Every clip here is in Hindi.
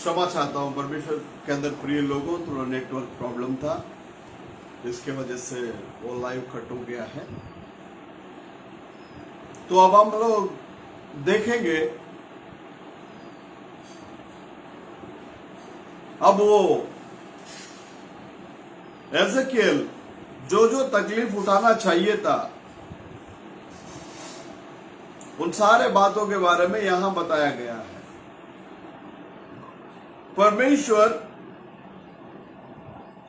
क्षमा चाहता हूं परमेश्वर के अंदर प्रिय लोगों, थोड़ा नेटवर्क प्रॉब्लम था, इसके वजह से वो लाइव कट हो गया है। तो अब हम लोग देखेंगे अब वो एजेकियल जो तकलीफ उठाना चाहिए था उन सारे बातों के बारे में यहां बताया गया है। परमेश्वर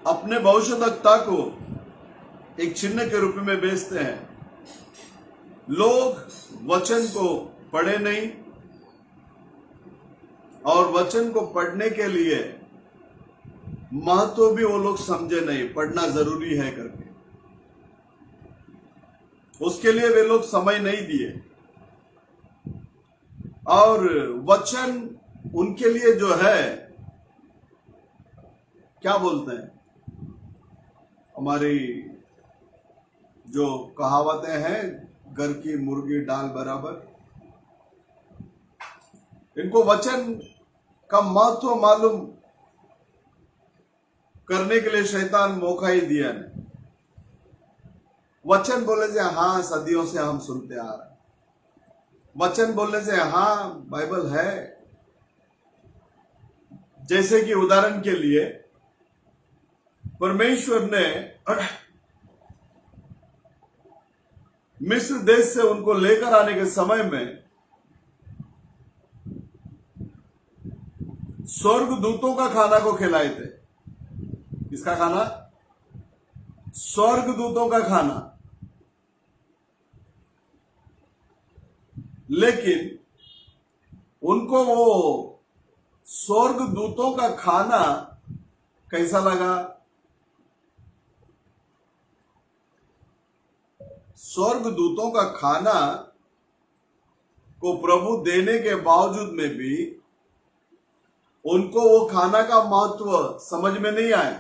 अपने भविष्यद्वक्ता को एक चिन्ह के रूप में भेजते हैं। लोग वचन को पढ़े नहीं और वचन को पढ़ने के लिए महत्व भी वो लोग समझे नहीं, पढ़ना जरूरी है करके उसके लिए वे लोग समय नहीं दिए। और वचन उनके लिए जो है, क्या बोलते हैं, हमारी जो कहावतें हैं, घर की मुर्गी डाल बराबर, इनको वचन का महत्व मालूम करने के लिए शैतान मौका ही दिया नहीं। वचन बोलने से हाँ सदियों से हम सुनते आ रहे हैं, वचन बोलने से हाँ बाइबल है। जैसे कि उदाहरण के लिए परमेश्वर ने मिस्र देश से उनको लेकर आने के समय में स्वर्गदूतों का खाना को खिलाए थे। किसका खाना? स्वर्गदूतों का खाना। लेकिन उनको वो स्वर्गदूतों का खाना कैसा लगा? स्वर्गदूतों का खाना को प्रभु देने के बावजूद में भी उनको वो खाना का महत्व समझ में नहीं आया।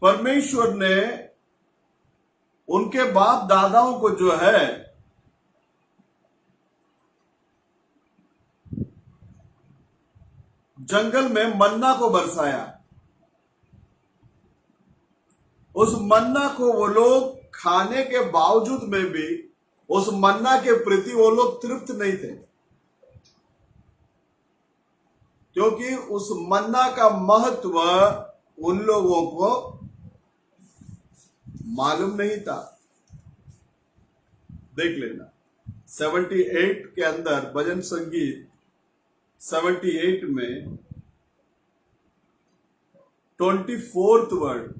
परमेश्वर ने उनके बाप दादाओं को जो है जंगल में मन्ना को बरसाया। उस मन्ना को वो लोग खाने के बावजूद में भी उस मन्ना के प्रति वो लोग तृप्त नहीं थे, क्योंकि उस मन्ना का महत्व उन लोगों को मालूम नहीं था। देख लेना 78 के अंदर भजन संगीत 78 में 24th वर्ड,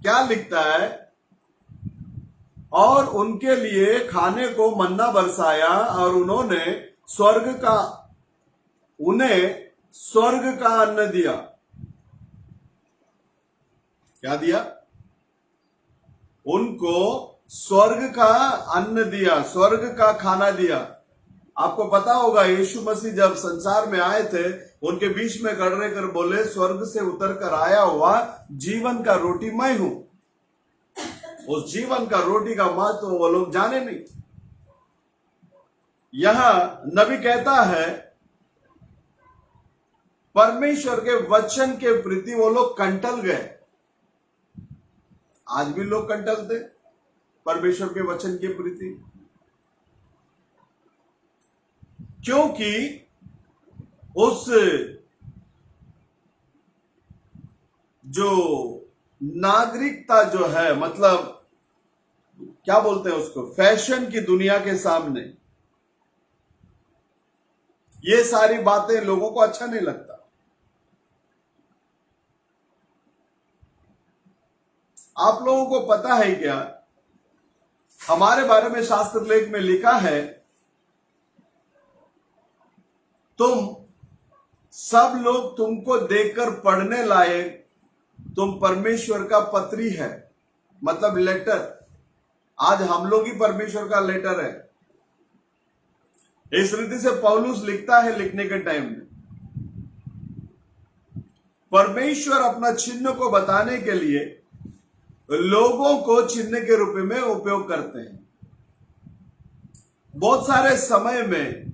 क्या लिखता है? और उनके लिए खाने को मन्ना बरसाया और उन्हें स्वर्ग का अन्न दिया। क्या दिया? उनको स्वर्ग का अन्न दिया, स्वर्ग का खाना दिया। आपको पता होगा यीशु मसीह जब संसार में आए थे, उनके बीच में खड़े कर बोले, स्वर्ग से उतर कर आया हुआ जीवन का रोटी मैं हूं। उस जीवन का रोटी का महत्व वो लोग जाने नहीं। यहां नबी कहता है परमेश्वर के वचन के प्रति वो लोग कंटल गए। आज भी लोग कंटलते परमेश्वर के वचन के प्रति, क्योंकि उस जो नागरिकता जो है, मतलब क्या बोलते हैं उसको, फैशन की दुनिया के सामने ये सारी बातें लोगों को अच्छा नहीं लगता। आप लोगों को पता है क्या, हमारे बारे में शास्त्र लेख में लिखा है, तुम सब लोग तुमको देखकर पढ़ने लायक तुम परमेश्वर का पत्री है, मतलब लेटर। आज हम लोग ही परमेश्वर का लेटर है। इस रीति से पौलुस लिखता है, लिखने के टाइम में परमेश्वर अपना चिन्ह को बताने के लिए लोगों को चिन्ह के रूप में उपयोग करते हैं। बहुत सारे समय में,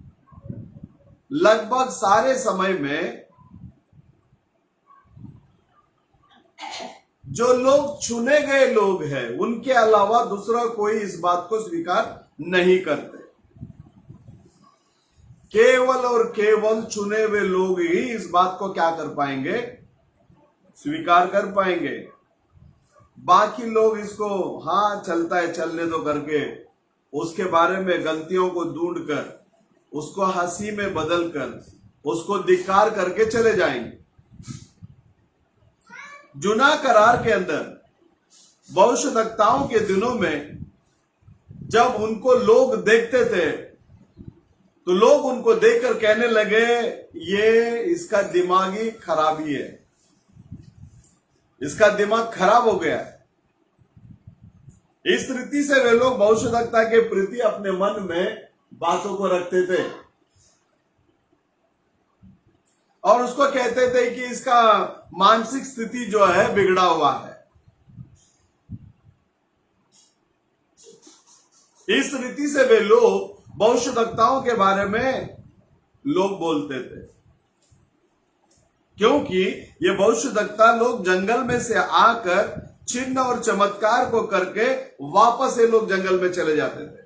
लगभग सारे समय में जो लोग चुने गए लोग हैं, उनके अलावा दूसरा कोई इस बात को स्वीकार नहीं करते। केवल और केवल चुने हुए लोग ही इस बात को क्या कर पाएंगे, स्वीकार कर पाएंगे। बाकी लोग इसको हाँ चलता है चलने दो करके, उसके बारे में गलतियों को ढूंढकर, उसको हंसी में बदलकर, उसको धिक्कार करके चले जाएंगे। जुना करार के अंदर भविष्यवक्ताओं के दिनों में जब उनको लोग देखते थे तो लोग उनको देखकर कहने लगे ये इसका दिमागी खराबी है, इसका दिमाग खराब हो गया है। इस रीति से वे लोग भविष्यवक्ता के प्रति अपने मन में बातों को रखते थे और उसको कहते थे कि इसका मानसिक स्थिति जो है बिगड़ा हुआ है। इस रीति से वे लोग भविष्यवक्ताओं के बारे में लोग बोलते थे, क्योंकि ये भविष्यवक्ता लोग जंगल में से आकर चिन्ह और चमत्कार को करके वापस ये लोग जंगल में चले जाते थे।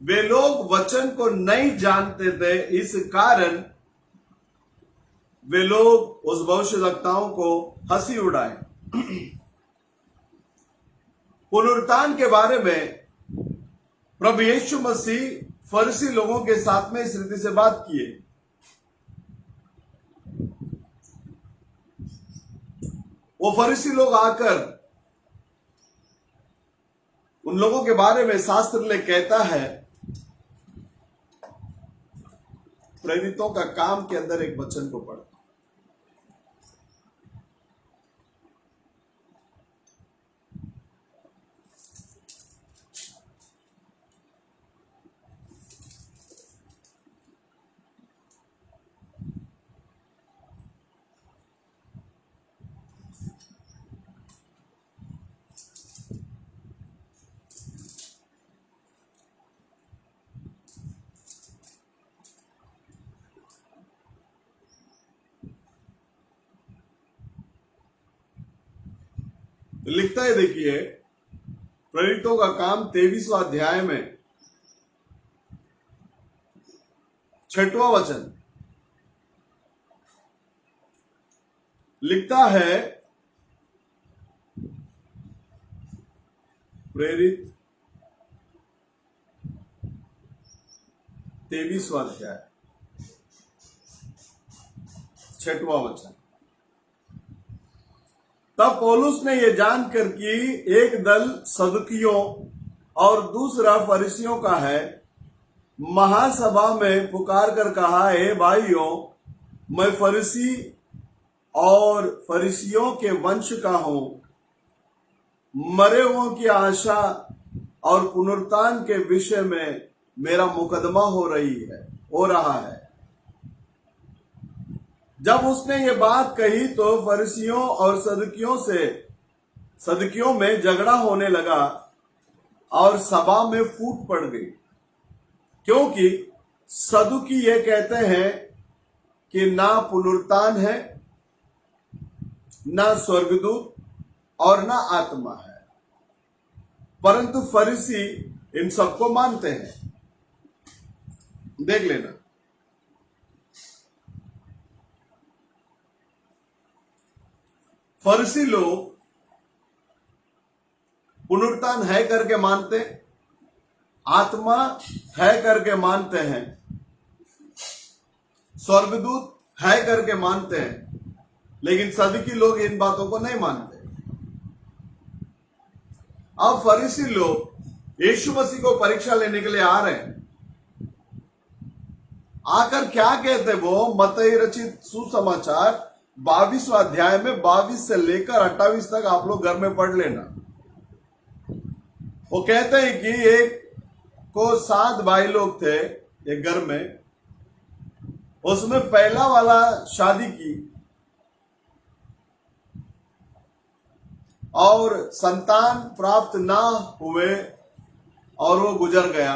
वे लोग वचन को नहीं जानते थे, इस कारण वे लोग उस भविष्यवक्ताओं को हंसी उड़ाए। पुनरुत्थान के बारे में प्रभु यीशु मसीह फरीसी लोगों के साथ में इस रीति से बात किए। वो फरीसी लोग आकर उन लोगों के बारे में शास्त्र में कहता है, प्रेरितों का काम के अंदर एक वचन को पढ़। लिखता है, देखिए प्रेरितों का काम 23वां अध्याय में 6वां वचन लिखता है, प्रेरित 23वां अध्याय 6वां वचन। तब पौलुस ने यह जानकर कि एक दल सदुकियों और दूसरा फरीसियों का है, महासभा में पुकार कर कहा, हे भाइयों, मैं फरीसी और फरीसियों के वंश का हूं। मरे हुओं की आशा और पुनरुत्थान के विषय में मेरा मुकदमा हो रहा है। जब उसने ये बात कही तो फरीसियों और सदुकियों में झगड़ा होने लगा और सभा में फूट पड़ गई, क्योंकि सदुकी ये कहते हैं कि ना पुनरुत्थान है, ना स्वर्गदूत और ना आत्मा है, परंतु फरीसी इन सबको मानते हैं। देख लेना, फरीसी लोग पुनरुत्थान है करके मानते, आत्मा है करके मानते हैं, स्वर्गदूत है करके मानते हैं, लेकिन सदुकी लोग इन बातों को नहीं मानते। अब फरीसी लोग यीशु मसीह को परीक्षा लेने के लिए आ रहे हैं। आकर क्या कहते वो, मत्ती रचित सुसमाचार 22वां अध्याय में 22 से लेकर 28 तक आप लोग घर में पढ़ लेना। वो कहते हैं कि एक को 7 भाई लोग थे एक घर में, उसमें पहला वाला शादी की और संतान प्राप्त ना हुए और वो गुजर गया,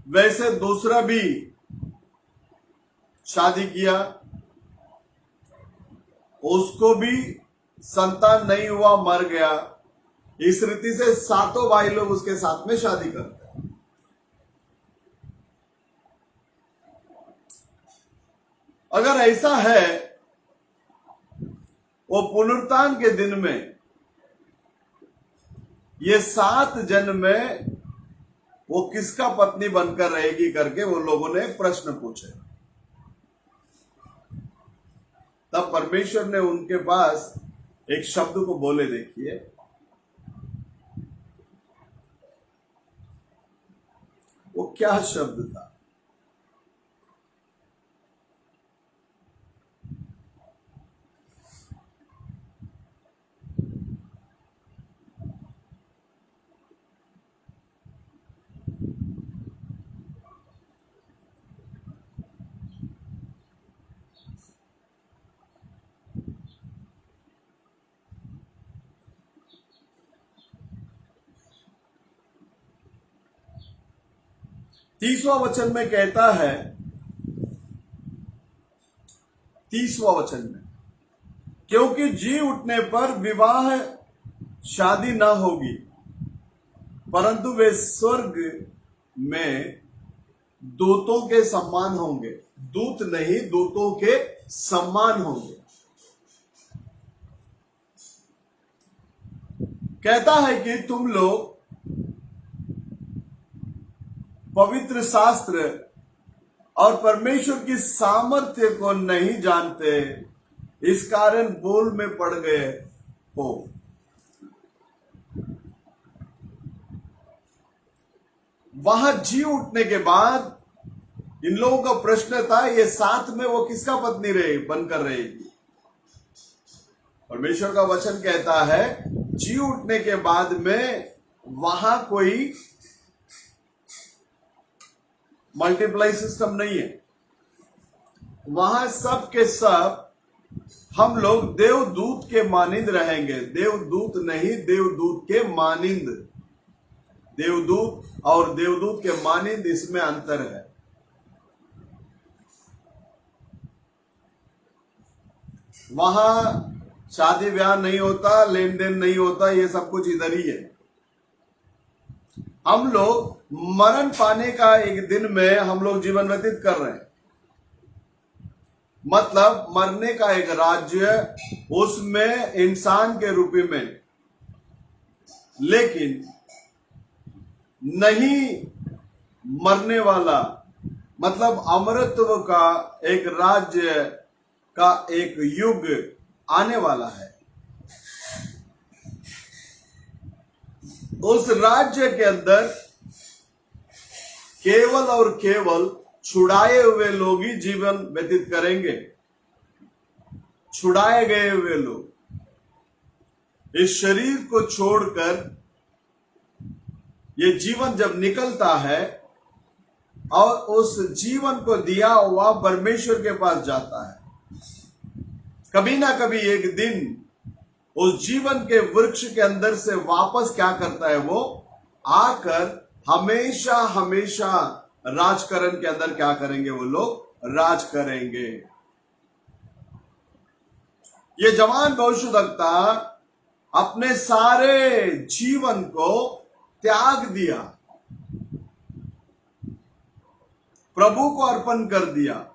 वैसे दूसरा भी शादी किया, उसको भी संतान नहीं हुआ, मर गया। इस रीति से सातों भाई लोग उसके साथ में शादी करते हैं। अगर ऐसा है, वो पुनरुत्थान के दिन में ये 7 जन में वो किसका पत्नी बनकर रहेगी करके वो लोगों ने प्रश्न पूछे। तब परमेश्वर ने उनके पास एक शब्द को बोले, देखिए, वो क्या शब्द था। तीसवां वचन में कहता है, 30वां वचन में, क्योंकि जी उठने पर विवाह शादी न होगी, परंतु वे स्वर्ग में दूतों के समान होंगे। दूत नहीं, दूतों के समान होंगे। कहता है कि तुम लोग पवित्र शास्त्र और परमेश्वर की सामर्थ्य को नहीं जानते, इस कारण भूल में पड़ गए हो। वहां जी उठने के बाद इन लोगों का प्रश्न था, ये साथ में वो किसका पत्नी रहे बनकर रहेगी। परमेश्वर का वचन कहता है, जी उठने के बाद में वहां कोई मल्टीप्लाई सिस्टम नहीं है। वहां सब के सब हम लोग देवदूत के मानिंद रहेंगे। देवदूत नहीं, देवदूत के मानिंद। देवदूत और देवदूत के मानिंद, इसमें अंतर है। वहां शादी ब्याह नहीं होता, लेन देन नहीं होता, ये सब कुछ इधर ही है। हम लोग मरण पाने का एक दिन में हम लोग जीवन व्यतीत कर रहे हैं। मतलब मरने का एक राज्य, उसमें इंसान के रूप में, लेकिन नहीं मरने वाला, मतलब अमरत्व का एक राज्य का एक युग आने वाला है। उस राज्य के अंदर केवल और केवल छुड़ाए हुए लोग ही जीवन व्यतीत करेंगे। छुड़ाए गए हुए लोग इस शरीर को छोड़कर ये जीवन जब निकलता है और उस जीवन को दिया हुआ परमेश्वर के पास जाता है, कभी ना कभी एक दिन उस जीवन के वृक्ष के अंदर से वापस क्या करता है, वो आकर हमेशा हमेशा राजकरण के अंदर क्या करेंगे, वो लोग राज करेंगे। ये जवान भविष्यद्वक्ता अपने सारे जीवन को त्याग दिया, प्रभु को अर्पण कर दिया।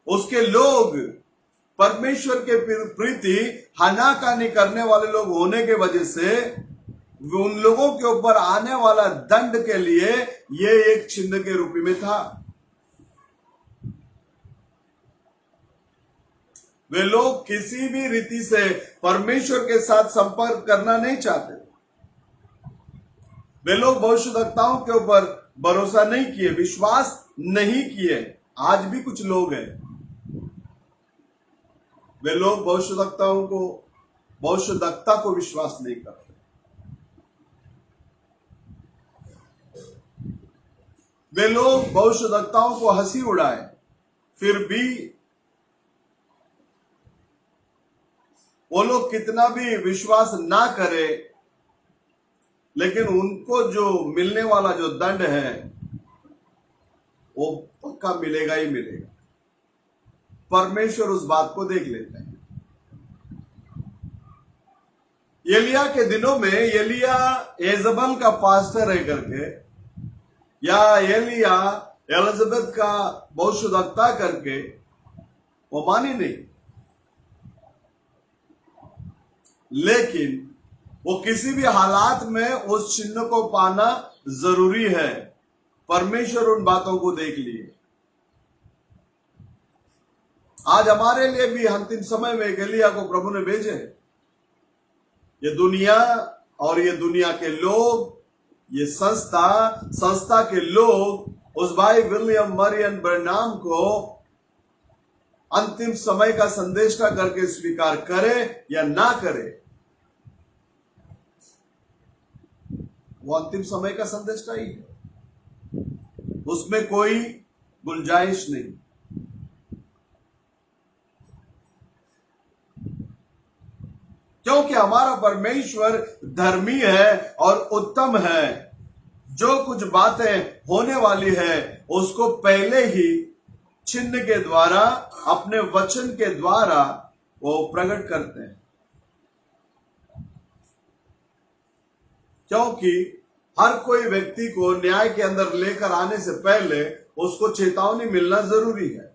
उसके लोग परमेश्वर के प्रति हनाकानी करने वाले लोग होने के वजह से उन लोगों के ऊपर आने वाला दंड के लिए ये एक चिन्ह के रूप में था। वे लोग किसी भी रीति से परमेश्वर के साथ संपर्क करना नहीं चाहते। वे लोग भविष्यद्वक्ताओं के ऊपर भरोसा नहीं किए, विश्वास नहीं किए। आज भी कुछ लोग हैं, वे लोग भविष्यद्वक्ता को विश्वास नहीं करते। वे लोग भविष्यद्वक्ताओं को हंसी उड़ाए, फिर भी वो लोग कितना भी विश्वास ना करे, लेकिन उनको जो मिलने वाला जो दंड है वो पक्का मिलेगा ही मिलेगा। परमेश्वर उस बात को देख लेते हैं। एलिया के दिनों में एलिया एजबल का पास्टर है करके, या एलिया एलिजाबेथ का भविष्यद्वक्ता करके वो मानी नहीं, लेकिन वो किसी भी हालात में उस चिन्ह को पाना जरूरी है। परमेश्वर उन बातों को देख लिए। आज हमारे लिए भी अंतिम समय में एलिया को प्रभु ने भेजे। ये दुनिया और ये दुनिया के लोग, ये संस्था के लोग उस भाई विलियम मरियन ब्रैनम को अंतिम समय का संदेशा करके स्वीकार करे या ना करे, वो अंतिम समय का संदेशा ही है, उसमें कोई गुंजाइश नहीं। क्योंकि हमारा परमेश्वर धर्मी है और उत्तम है। जो कुछ बातें होने वाली है उसको पहले ही चिन्ह के द्वारा, अपने वचन के द्वारा वो प्रकट करते हैं। क्योंकि हर कोई व्यक्ति को न्याय के अंदर लेकर आने से पहले उसको चेतावनी मिलना जरूरी है।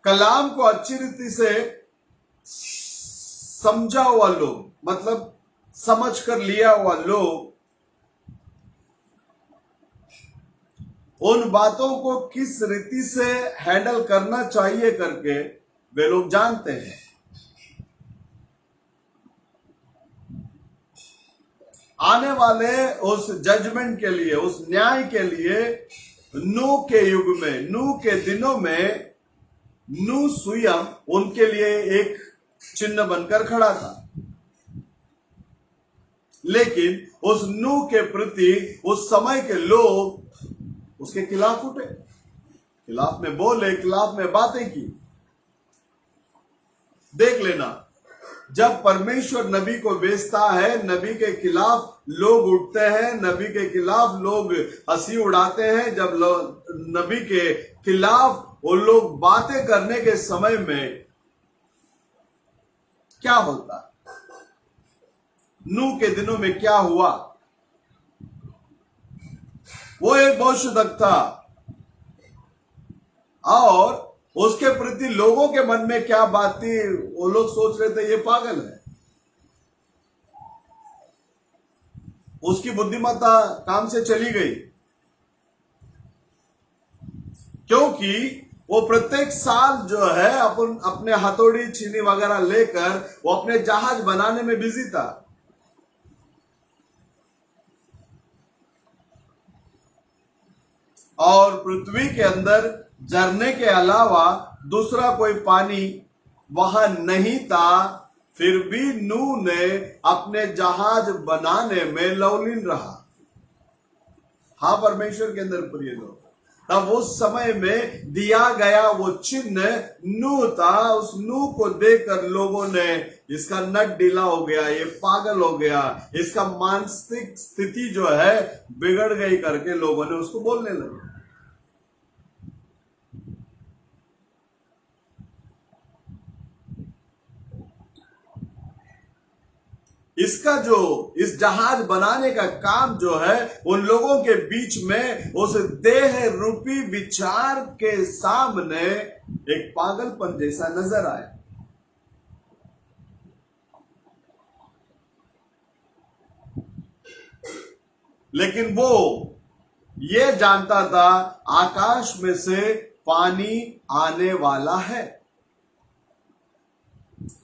कलाम को अच्छी रीति से समझा हुआ लोग, मतलब समझ कर लिया हुआ लोग, उन बातों को किस रीति से हैंडल करना चाहिए करके वे लोग जानते हैं। आने वाले उस जजमेंट के लिए, उस न्याय के लिए नूह के युग में, नूह के दिनों में नूह स्वयं उनके लिए एक चिन्ह बनकर खड़ा था। लेकिन उस नूह के प्रति उस समय के लोग उसके खिलाफ उठे, खिलाफ में बोले, खिलाफ में बातें की। देख लेना, जब परमेश्वर नबी को भेजता है, नबी के खिलाफ लोग उठते हैं, नबी के खिलाफ लोग हंसी उड़ाते हैं। जब नबी के खिलाफ वो लोग बातें करने के समय में क्या होता, नूह के दिनों में क्या हुआ? वो एक भविष्यद्वक्ता और उसके प्रति लोगों के मन में क्या बात थी, वो लोग सोच रहे थे ये पागल है, उसकी बुद्धिमत्ता काम से चली गई। क्योंकि वो प्रत्येक साल जो है अपने हथौड़ी छीनी वगैरह लेकर वो अपने जहाज बनाने में बिजी था। और पृथ्वी के अंदर झरने के अलावा दूसरा कोई पानी वहां नहीं था, फिर भी नूह ने अपने जहाज बनाने में लवलीन रहा। हाँ, परमेश्वर के अंदर प्रिय लोग, तब उस समय में दिया गया वो चिन्ह नूह था। उस नूह को देखकर लोगों ने, इसका नट ढीला हो गया, ये पागल हो गया, इसका मानसिक स्थिति जो है बिगड़ गई करके लोगों ने उसको बोलने लगे। इस जहाज बनाने का काम जो है उन लोगों के बीच में उस देह रूपी विचार के सामने एक पागलपन जैसा नजर आया। लेकिन वो ये जानता था आकाश में से पानी आने वाला है,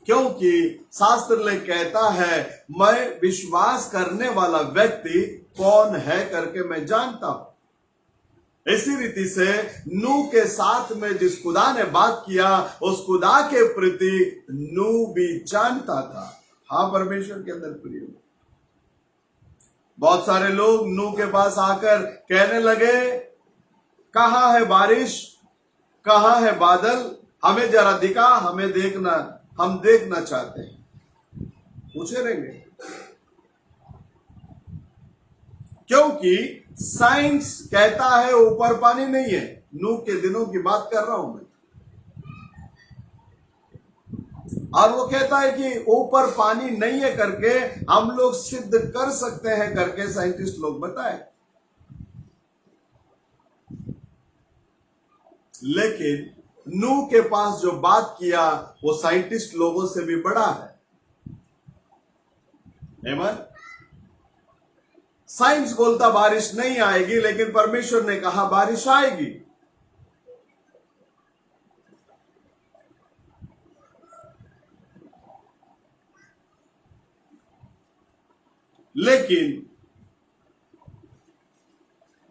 क्योंकि शास्त्र कहता है मैं विश्वास करने वाला व्यक्ति कौन है करके मैं जानता हूं। इसी रीति से नूह के साथ में जिस खुदा ने बात किया उस खुदा के प्रति नूह भी जानता था। हाँ, परमेश्वर के अंदर प्रिय, बहुत सारे लोग नूह के पास आकर कहने लगे कहां है बारिश, कहां है बादल, हमें जरा दिखा, हमें देखना, हम देखना चाहते हैं। पूछे रहेंगे, क्योंकि साइंस कहता है ऊपर पानी नहीं है। नूह के दिनों की बात कर रहा हूं मैं, और वो कहता है कि ऊपर पानी नहीं है करके हम लोग सिद्ध कर सकते हैं करके साइंटिस्ट लोग बताए। लेकिन नूह के पास जो बात किया वो साइंटिस्ट लोगों से भी बड़ा है। आमीन। साइंस बोलता बारिश नहीं आएगी, लेकिन परमेश्वर ने कहा बारिश आएगी। लेकिन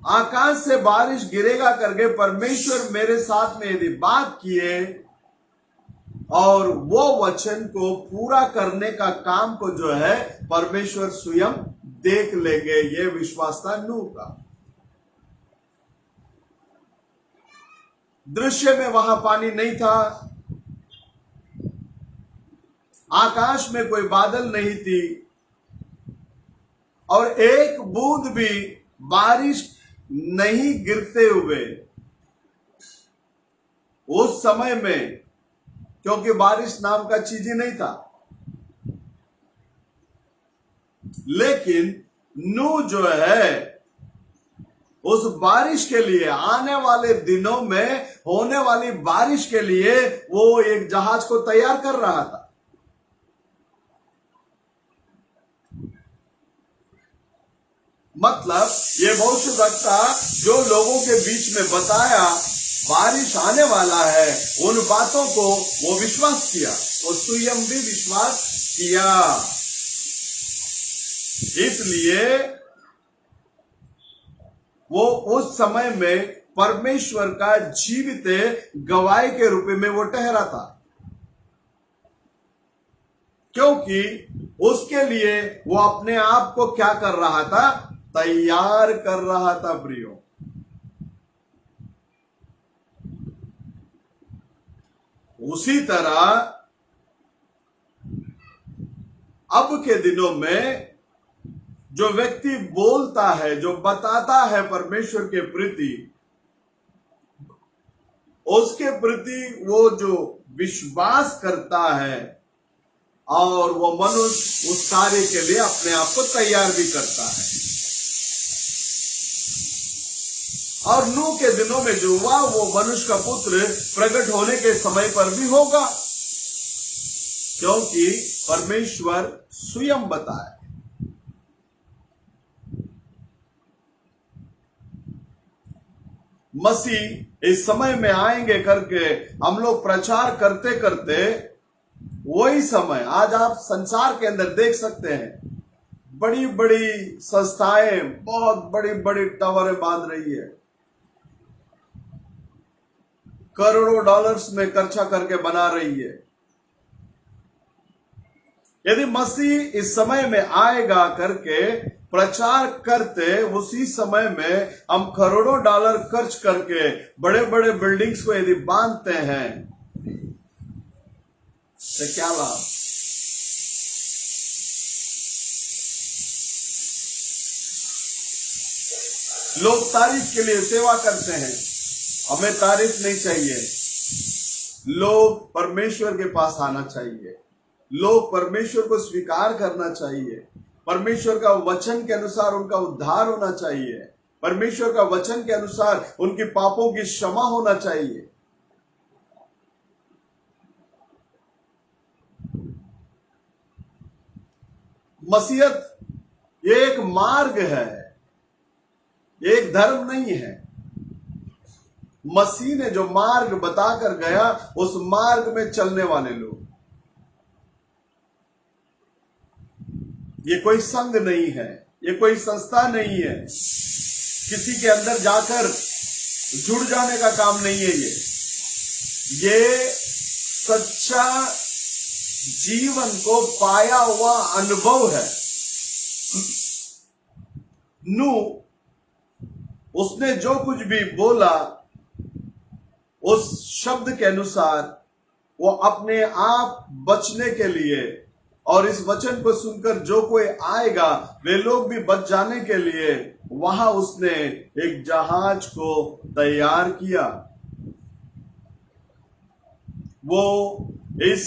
आकाश से बारिश गिरेगा करके परमेश्वर मेरे साथ में यदि बात किए और वो वचन को पूरा करने का काम को जो है परमेश्वर स्वयं देख लेंगे, ये विश्वास था नूह का। दृश्य में वहां पानी नहीं था, आकाश में कोई बादल नहीं थी, और एक बूंद भी बारिश नहीं गिरते हुए उस समय में, क्योंकि बारिश नाम का चीज ही नहीं था। लेकिन नूह जो है उस बारिश के लिए, आने वाले दिनों में होने वाली बारिश के लिए वो एक जहाज को तैयार कर रहा था। मतलब ये भविष्यवक्ता जो लोगों के बीच में बताया बारिश आने वाला है, उन बातों को वो विश्वास किया, वो स्वयं भी विश्वास किया। इसलिए वो उस समय में परमेश्वर का जीवित गवाही के रूप में वो ठहरा था, क्योंकि उसके लिए वो अपने आप को क्या कर रहा था, तैयार कर रहा था। प्रियो, उसी तरह अब के दिनों में जो व्यक्ति बोलता है, जो बताता है परमेश्वर के प्रति, उसके प्रति वो जो विश्वास करता है और वो मनुष्य उस कार्य के लिए अपने आप को तैयार भी करता है। और नूह के दिनों में जो हुआ वो मनुष्य का पुत्र प्रकट होने के समय पर भी होगा, क्योंकि परमेश्वर स्वयं बताए। मसीह इस समय में आएंगे करके हम लोग प्रचार करते करते, वही समय आज आप संसार के अंदर देख सकते हैं, बड़ी बड़ी संस्थाएं बहुत बड़ी बड़ी टावरें बांध रही है, करोड़ों डॉलर्स में खर्चा करके बना रही है। यदि मसीह इस समय में आएगा करके प्रचार करते, उसी समय में हम करोड़ों डॉलर खर्च करके बड़े बड़े बिल्डिंग्स को यदि बांधते हैं तो क्या लाभ? लोग तारीफ के लिए सेवा करते हैं, हमें तारीफ नहीं चाहिए। लोग परमेश्वर के पास आना चाहिए, लोग परमेश्वर को स्वीकार करना चाहिए, परमेश्वर का वचन के अनुसार उनका उद्धार होना चाहिए, परमेश्वर का वचन के अनुसार उनके पापों की क्षमा होना चाहिए। मसीहत ये एक मार्ग है, एक धर्म नहीं है। मसीह ने जो मार्ग बताकर गया, उस मार्ग में चलने वाले लोग, ये कोई संघ नहीं है, ये कोई संस्था नहीं है, किसी के अंदर जाकर जुड़ जाने का काम नहीं है। ये सच्चा जीवन को पाया हुआ अनुभव है। नूह, उसने जो कुछ भी बोला उस शब्द के अनुसार वो अपने आप बचने के लिए, और इस वचन को सुनकर जो कोई आएगा वे लोग भी बच जाने के लिए वहां उसने एक जहाज को तैयार किया। वो इस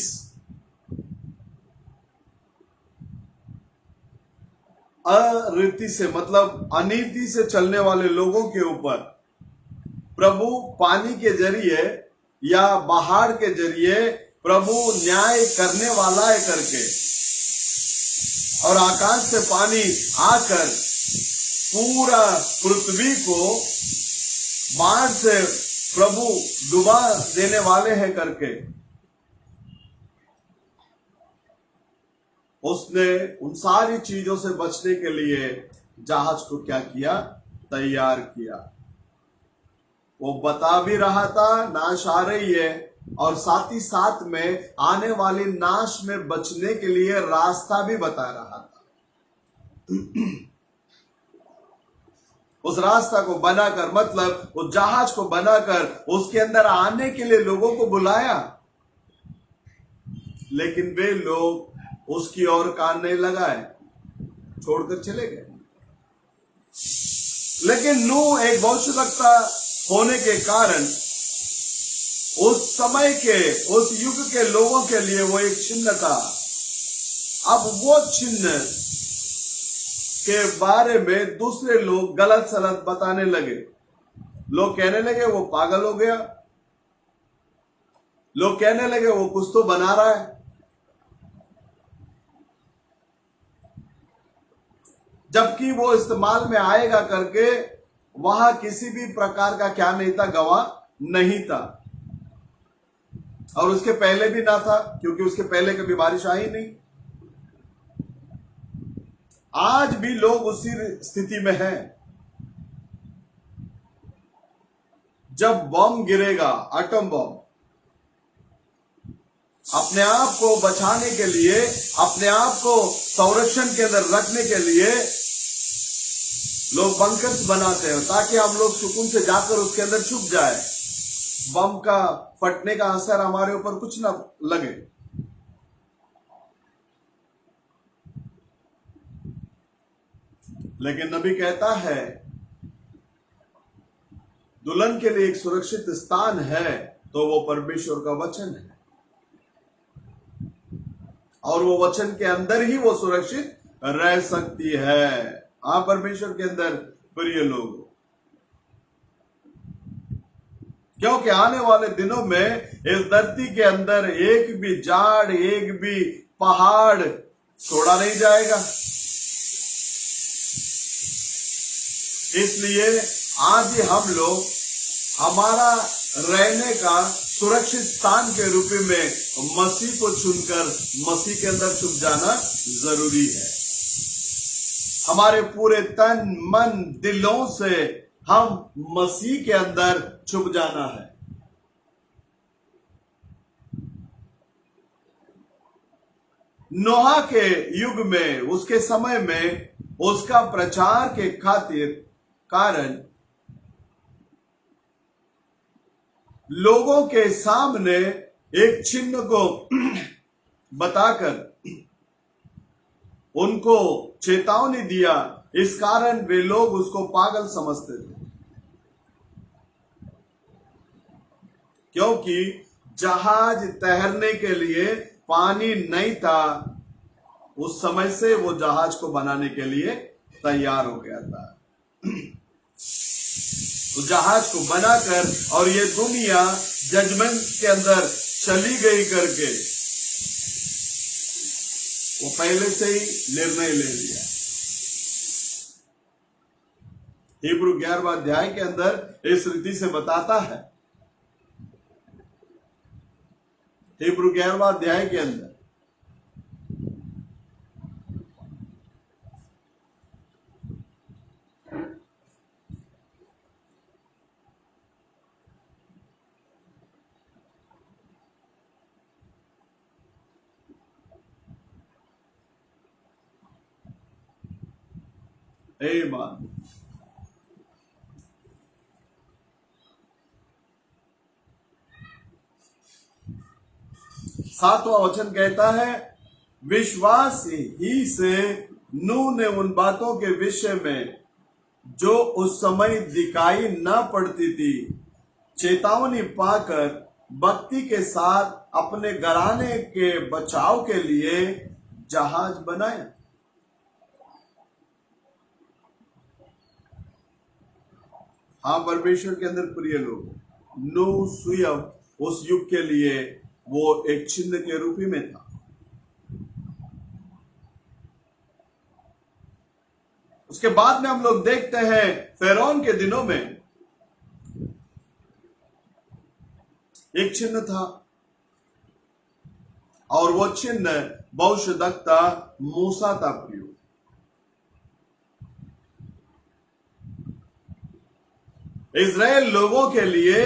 अरीति से, मतलब अनीति से चलने वाले लोगों के ऊपर प्रभु पानी के जरिए या बाहर के जरिए प्रभु न्याय करने वाला है करके, और आकाश से पानी आकर पूरा पृथ्वी को बाढ़ से प्रभु डुबा देने वाले हैं करके उसने उन सारी चीजों से बचने के लिए जहाज को क्या किया? तैयार किया। वो बता भी रहा था नाश आ रही है, और साथ ही साथ में आने वाली नाश में बचने के लिए रास्ता भी बता रहा था। उस रास्ता को बनाकर, मतलब उस जहाज को बनाकर उसके अंदर आने के लिए लोगों को बुलाया, लेकिन वे लोग उसकी ओर कान नहीं लगाए, छोड़कर चले गए। लेकिन नूह एक भविष्यवक्ता होने के कारण उस समय के, उस युग के लोगों के लिए वो एक चिन्ह था। अब वो चिन्ह के बारे में दूसरे लोग गलत सलत बताने लगे। लोग कहने लगे वो पागल हो गया, लोग कहने लगे वो कुछ तो बना रहा है। जबकि वो इस्तेमाल में आएगा करके वहां किसी भी प्रकार का क्या नहीं था? गवाह नहीं था, और उसके पहले भी ना था, क्योंकि उसके पहले कभी बारिश आई नहीं। आज भी लोग उसी स्थिति में हैं। जब बम गिरेगा, एटम बम, अपने आप को बचाने के लिए, अपने आप को संरक्षण के अंदर रखने के लिए लोग बंकर्स बनाते हैं ताकि हम लोग सुकून से जाकर उसके अंदर छुप जाए, बम का फटने का असर हमारे ऊपर कुछ ना लगे। लेकिन नबी कहता है दुल्हन के लिए एक सुरक्षित स्थान है तो वो परमेश्वर का वचन है, और वो वचन के अंदर ही वो सुरक्षित रह सकती है। हाँ, परमेश्वर के अंदर प्रिय लोग, क्योंकि आने वाले दिनों में इस धरती के अंदर एक भी झाड़, एक भी पहाड़ छोड़ा नहीं जाएगा। इसलिए आज ही हम लोग हमारा रहने का सुरक्षित स्थान के रूप में मसीह को चुनकर मसीह के अंदर छुप जाना जरूरी है। हमारे पूरे तन मन दिलों से हम मसीह के अंदर छुप जाना है। नोहा के युग में, उसके समय में, उसका प्रचार के खातिर कारण लोगों के सामने एक चिन्ह को बताकर उनको चेतावनी दिया। इस कारण वे लोग उसको पागल समझते थे, क्योंकि जहाज तैरने के लिए पानी नहीं था। उस समय से वो जहाज को बनाने के लिए तैयार हो गया था। तो जहाज को बनाकर, और ये दुनिया जजमेंट के अंदर चली गई करके वो पहले से ही निर्णय ले लिया। हिब्रू 11वां अध्याय के अंदर इस रीति से बताता है, हिब्रू 11वां अध्याय के अंदर Amen. 7वां वचन कहता है, विश्वास ही से नूह ने उन बातों के विषय में जो उस समय दिखाई न पड़ती थी चेतावनी पाकर भक्ति के साथ अपने घराने के बचाव के लिए जहाज बनाया। हाँ परमेश्वर के अंदर प्रिय लोग, नूह स्वयं उस युग के लिए वो एक चिन्ह के रूप में था। उसके बाद में हम लोग देखते हैं फिरौन के दिनों में एक चिन्ह था और वो चिन्ह भविष्यद्वक्ता मूसा था। प्रियो, इज़राइल लोगों के लिए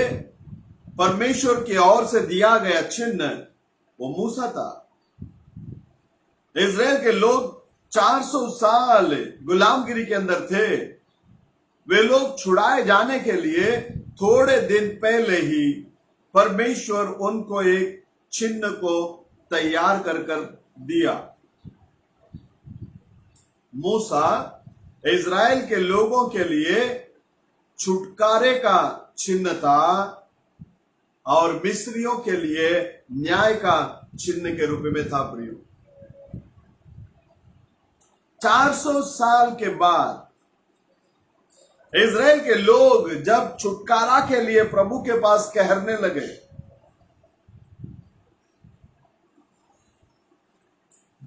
परमेश्वर की ओर से दिया गया चिन्ह वो मूसा था। इज़राइल के लोग 400 साल गुलामगिरी के अंदर थे। वे लोग छुड़ाए जाने के लिए थोड़े दिन पहले ही परमेश्वर उनको एक चिन्ह को तैयार कर दिया। मूसा इज़राइल के लोगों के लिए छुटकारे का चिन्ह था और मिस्रियों के लिए न्याय का चिन्ह के रूप में था। प्रियो, 400 साल के बाद इज़राइल के लोग जब छुटकारा के लिए प्रभु के पास कहरने लगे,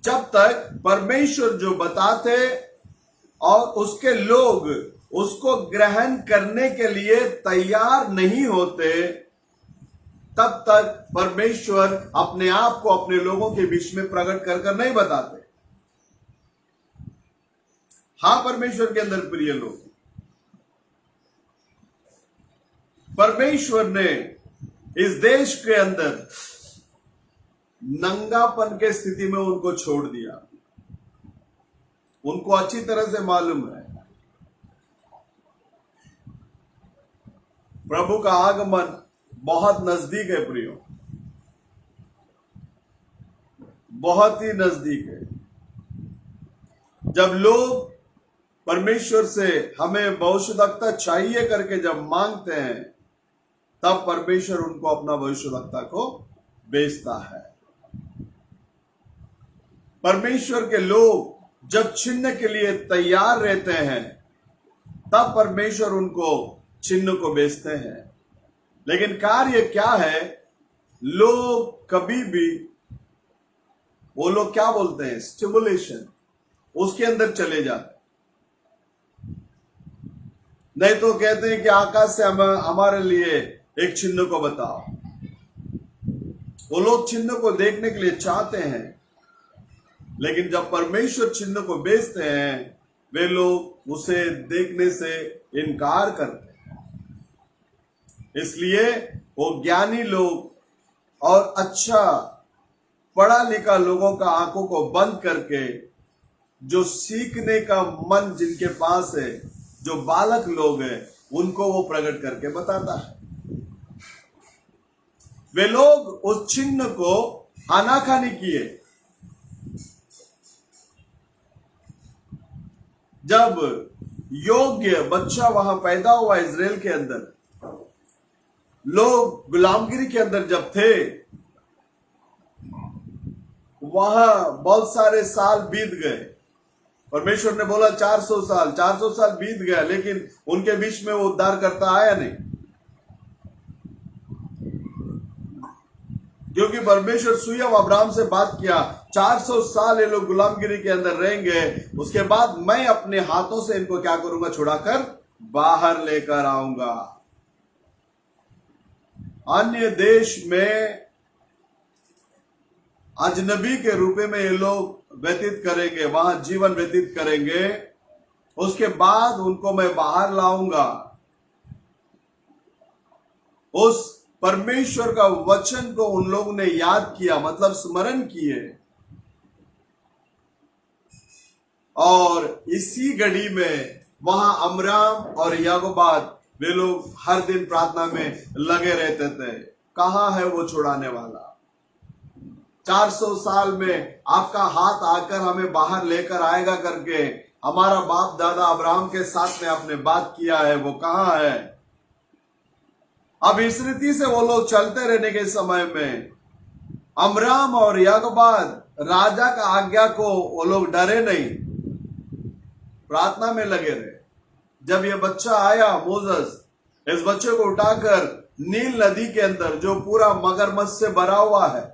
जब तक परमेश्वर जो बताते और उसके लोग उसको ग्रहण करने के लिए तैयार नहीं होते, तब तक परमेश्वर अपने आप को अपने लोगों के बीच में प्रकट कर नहीं बताते। हाँ परमेश्वर के अंदर प्रिय लोग, परमेश्वर ने इस देश के अंदर नंगापन के स्थिति में उनको छोड़ दिया। उनको अच्छी तरह से मालूम है प्रभु का आगमन बहुत नजदीक है। प्रियो, बहुत ही नजदीक है। जब लोग परमेश्वर से हमें भविष्यद्वक्ता चाहिए करके जब मांगते हैं, तब परमेश्वर उनको अपना भविष्यद्वक्ता को भेजता है। परमेश्वर के लोग जब चिन्ह के लिए तैयार रहते हैं, तब परमेश्वर उनको चिन्ह को भेजते हैं। लेकिन कार्य क्या है, लोग कभी भी वो लोग क्या बोलते हैं, स्टिमुलेशन, उसके अंदर चले जाते, नहीं तो कहते हैं कि आकाश से हमारे लिए एक चिन्ह को बताओ। वो लोग चिन्ह को देखने के लिए चाहते हैं, लेकिन जब परमेश्वर चिन्ह को भेजते हैं, वे लोग उसे देखने से इनकार करते हैं। इसलिए वो ज्ञानी लोग और अच्छा पढ़ा लिखा लोगों का आंखों को बंद करके, जो सीखने का मन जिनके पास है, जो बालक लोग हैं, उनको वो प्रकट करके बताता है। वे लोग उस चिन्ह को आनाकानी किए। जब योग्य बच्चा वहां पैदा हुआ इज़राइल के अंदर, लोग गुलामगिरी के अंदर जब थे, वहां बहुत सारे साल बीत गए। परमेश्वर ने बोला 400 साल बीत गया, लेकिन उनके बीच में वो उद्धार करता आया नहीं, क्योंकि परमेश्वर स्वयं अब्राहम से बात किया, 400 साल ये लोग गुलामगिरी के अंदर रहेंगे, उसके बाद मैं अपने हाथों से इनको क्या करूंगा, छुड़ाकर बाहर लेकर आऊंगा। अन्य देश में अजनबी के रूप में ये लोग व्यतीत करेंगे, वहां जीवन व्यतीत करेंगे, उसके बाद उनको मैं बाहर लाऊंगा। उस परमेश्वर का वचन को उन लोगों ने याद किया, मतलब स्मरण किए, और इसी घड़ी में वहां अमराम और यागोबाद वे लोग हर दिन प्रार्थना में लगे रहते थे, कहां है वो छुड़ाने वाला। 400 साल में आपका हाथ आकर हमें बाहर लेकर आएगा करके हमारा बाप दादा अब्राहम के साथ में आपने बात किया है, वो कहां है? अब इस रीति से वो लोग चलते रहने के समय में अमराम और याकबाद राजा का आज्ञा को वो लोग डरे नहीं, प्रार्थना में लगे रहे। जब ये बच्चा आया मोसेस, इस बच्चे को उठाकर नील नदी के अंदर जो पूरा मगरमच्छ से भरा हुआ है,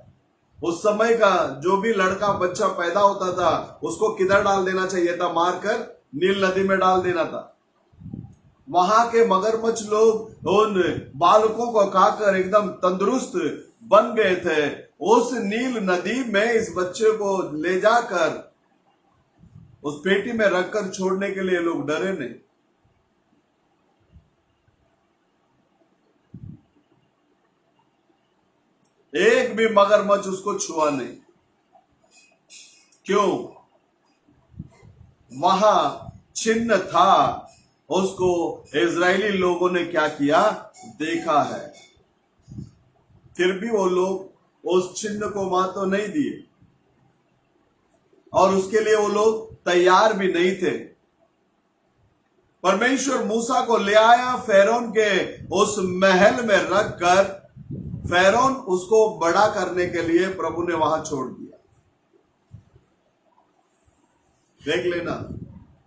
उस समय का जो भी लड़का बच्चा पैदा होता था उसको किधर डाल देना चाहिए था? मारकर नील नदी में डाल देना था। वहां के मगरमच्छ लोग उन बालकों को खाकर एकदम तंदुरुस्त बन गए थे। उस नील नदी में इस बच्चे को ले जाकर उस पेटी में रखकर छोड़ने के लिए लोग डरे नहीं। एक भी मगरमच्छ उसको छुआ नहीं। क्यों? वहां चिन्ह था, उसको इजरायली लोगों ने क्या किया? देखा है। फिर भी वो लोग उस चिन्ह को महत्व नहीं दिए और उसके लिए वो लोग तैयार भी नहीं थे। परमेश्वर मूसा को ले आया, फेरोन के उस महल में रखकर फेरोन उसको बड़ा करने के लिए प्रभु ने वहां छोड़ दिया। देख लेना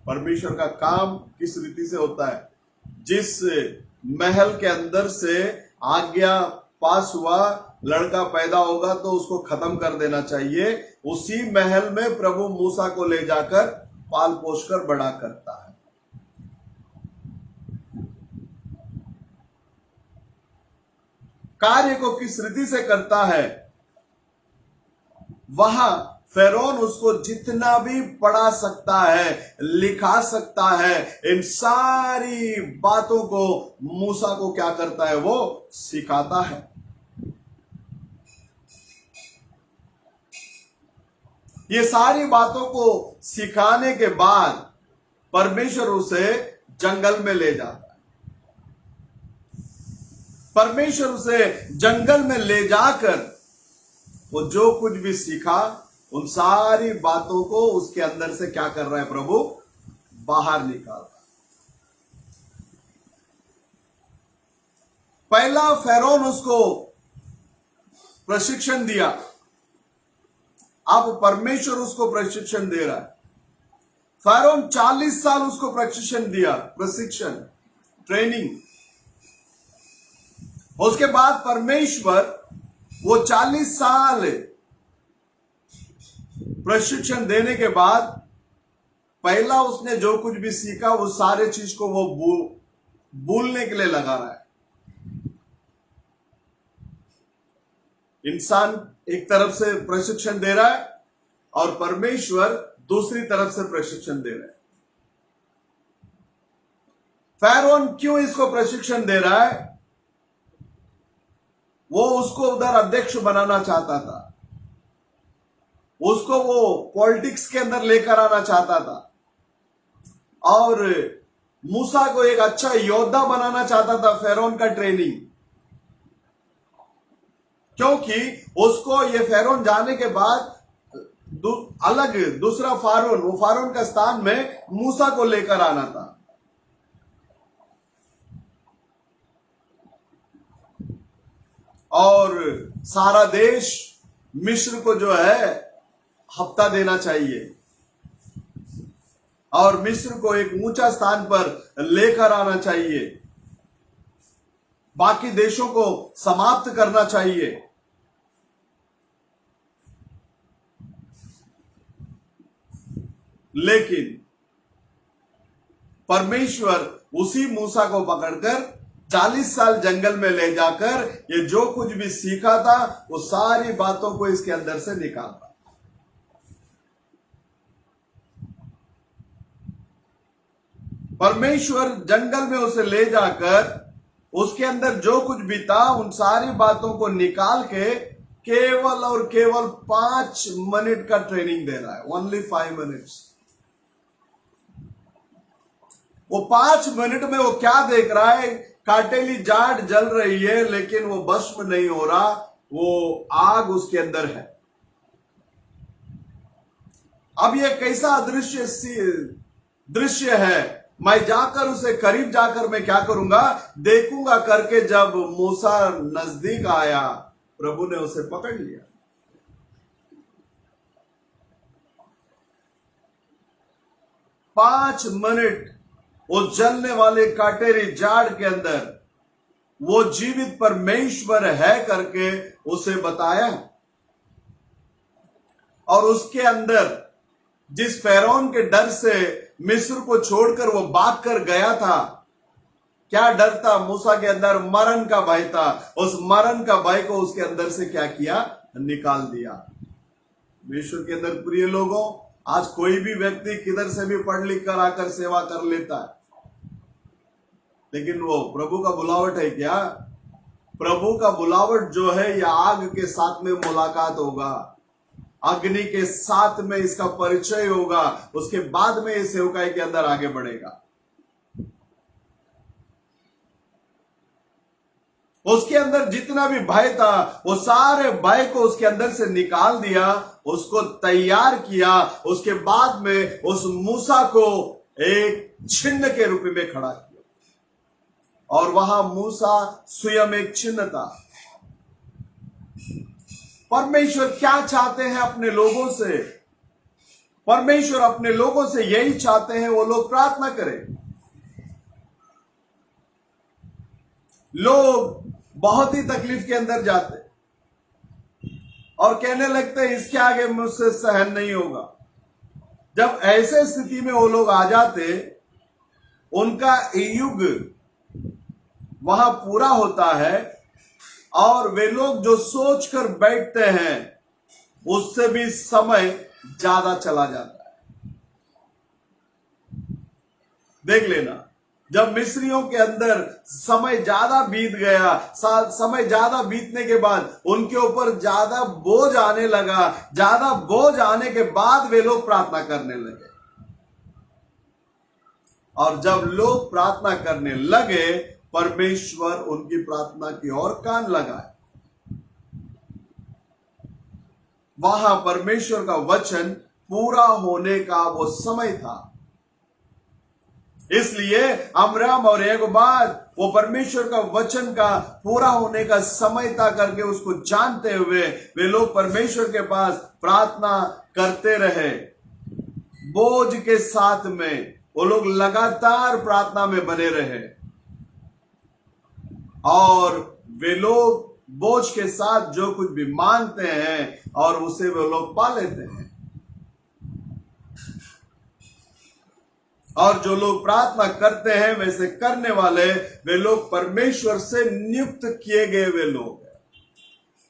परमेश्वर का काम किस रीति से होता है। जिस महल के अंदर से आज्ञा पास हुआ, लड़का पैदा होगा तो उसको खत्म कर देना चाहिए, उसी महल में प्रभु मूसा को ले जाकर पाल पोष कर बड़ा करता है। कार्य को किस रीति से करता है? वहां फेरोन उसको जितना भी पढ़ा सकता है, लिखा सकता है, इन सारी बातों को मूसा को क्या करता है? वो सिखाता है। ये सारी बातों को सिखाने के बाद परमेश्वर उसे जंगल में ले जाता है। परमेश्वर उसे जंगल में ले जाकर वो जो कुछ भी सीखा उन सारी बातों को उसके अंदर से क्या कर रहा है? प्रभु बाहर निकाल रहा है। पहला फेरोन उसको प्रशिक्षण दिया, अब परमेश्वर उसको प्रशिक्षण दे रहा है। फेरोन 40 साल उसको प्रशिक्षण दिया, प्रशिक्षण ट्रेनिंग। उसके बाद परमेश्वर वो 40 साल प्रशिक्षण देने के बाद पहला उसने जो कुछ भी सीखा वो सारे चीज को वो भूलने के लिए लगा रहा है। इंसान एक तरफ से प्रशिक्षण दे रहा है और परमेश्वर दूसरी तरफ से प्रशिक्षण दे रहा है। फेरोन क्यों इसको प्रशिक्षण दे रहा है? वो उसको उधर अध्यक्ष बनाना चाहता था, उसको वो पॉलिटिक्स के अंदर लेकर आना चाहता था और मूसा को एक अच्छा योद्धा बनाना चाहता था। फेरोन का ट्रेनिंग, क्योंकि उसको ये फेरोन जाने के बाद अलग दूसरा फारोन, वो फारोन का स्थान में मूसा को लेकर आना था। और सारा देश मिस्र को जो है हफ्ता देना चाहिए और मिस्र को एक ऊंचा स्थान पर लेकर आना चाहिए, बाकी देशों को समाप्त करना चाहिए। लेकिन परमेश्वर उसी मूसा को पकड़कर 40 साल जंगल में ले जाकर ये जो कुछ भी सीखा था वो सारी बातों को इसके अंदर से निकाला। परमेश्वर जंगल में उसे ले जाकर उसके अंदर जो कुछ भी था उन सारी बातों को निकाल के केवल और केवल 5 मिनट का ट्रेनिंग दे रहा है। Only 5 minutes. वो 5 मिनट में वो क्या देख रहा है? काटेली जाट जल रही है लेकिन वो भस्म नहीं हो रहा, वो आग उसके अंदर है। अब ये कैसा दृश्य है, मैं जाकर उसे करीब जाकर मैं क्या करूंगा, देखूंगा करके जब मूसा नजदीक आया, प्रभु ने उसे पकड़ लिया। पांच मिनट उस जलने वाले काटेरी जाड़ के अंदर वो जीवित परमेश्वर है करके उसे बताया। और उसके अंदर जिस फैरौन के डर से मिस्र को छोड़कर वो भाग कर गया था, क्या डर था? मूसा के अंदर मरण का भय था। उस मरण का भय को उसके अंदर से क्या किया? निकाल दिया। परमेश्वर के अंदर प्रिय लोगों, आज कोई भी व्यक्ति किधर से भी पढ़ लिख कर आकर सेवा कर लेता है, लेकिन वो प्रभु का बुलावट है क्या? प्रभु का बुलावट जो है, यह आग के साथ में मुलाकात होगा, अग्नि के साथ में इसका परिचय होगा, उसके बाद में इस सेवकाई के अंदर आगे बढ़ेगा। उसके अंदर जितना भी भय था, वो सारे भय को उसके अंदर से निकाल दिया, उसको तैयार किया। उसके बाद में उस मूसा को एक चिन्ह के रूप में खड़ा किया, और वहां मूसा स्वयं एक चिन्ह था। परमेश्वर क्या चाहते हैं अपने लोगों से? परमेश्वर अपने लोगों से यही चाहते हैं, वो लोग प्रार्थना करें। लोग बहुत ही तकलीफ के अंदर जाते और कहने लगते हैं इसके आगे मुझसे सहन नहीं होगा। जब ऐसे स्थिति में वो लोग आ जाते, उनका युग वहां पूरा होता है, और वे लोग जो सोचकर बैठते हैं उससे भी समय ज्यादा चला जाता है। देख लेना, जब मिस्रियों के अंदर समय ज्यादा बीत गया, समय ज्यादा बीतने के बाद उनके ऊपर ज्यादा बोझ आने लगा, ज्यादा बोझ आने के बाद वे लोग प्रार्थना करने लगे। और जब लोग प्रार्थना करने लगे, परमेश्वर उनकी प्रार्थना की ओर कान लगाए। वहां परमेश्वर का वचन पूरा होने का वो समय था। इसलिए अमराम और एगोबाद वो परमेश्वर का वचन का पूरा होने का समय था करके उसको जानते हुए वे लोग परमेश्वर के पास प्रार्थना करते रहे। बोझ के साथ में वो लोग लगातार प्रार्थना में बने रहे, और वे लोग बोझ के साथ जो कुछ भी मांगते हैं और उसे वे लोग पा लेते हैं। और जो लोग प्रार्थना करते हैं वैसे करने वाले वे लोग परमेश्वर से नियुक्त किए गए वे लोग हैं।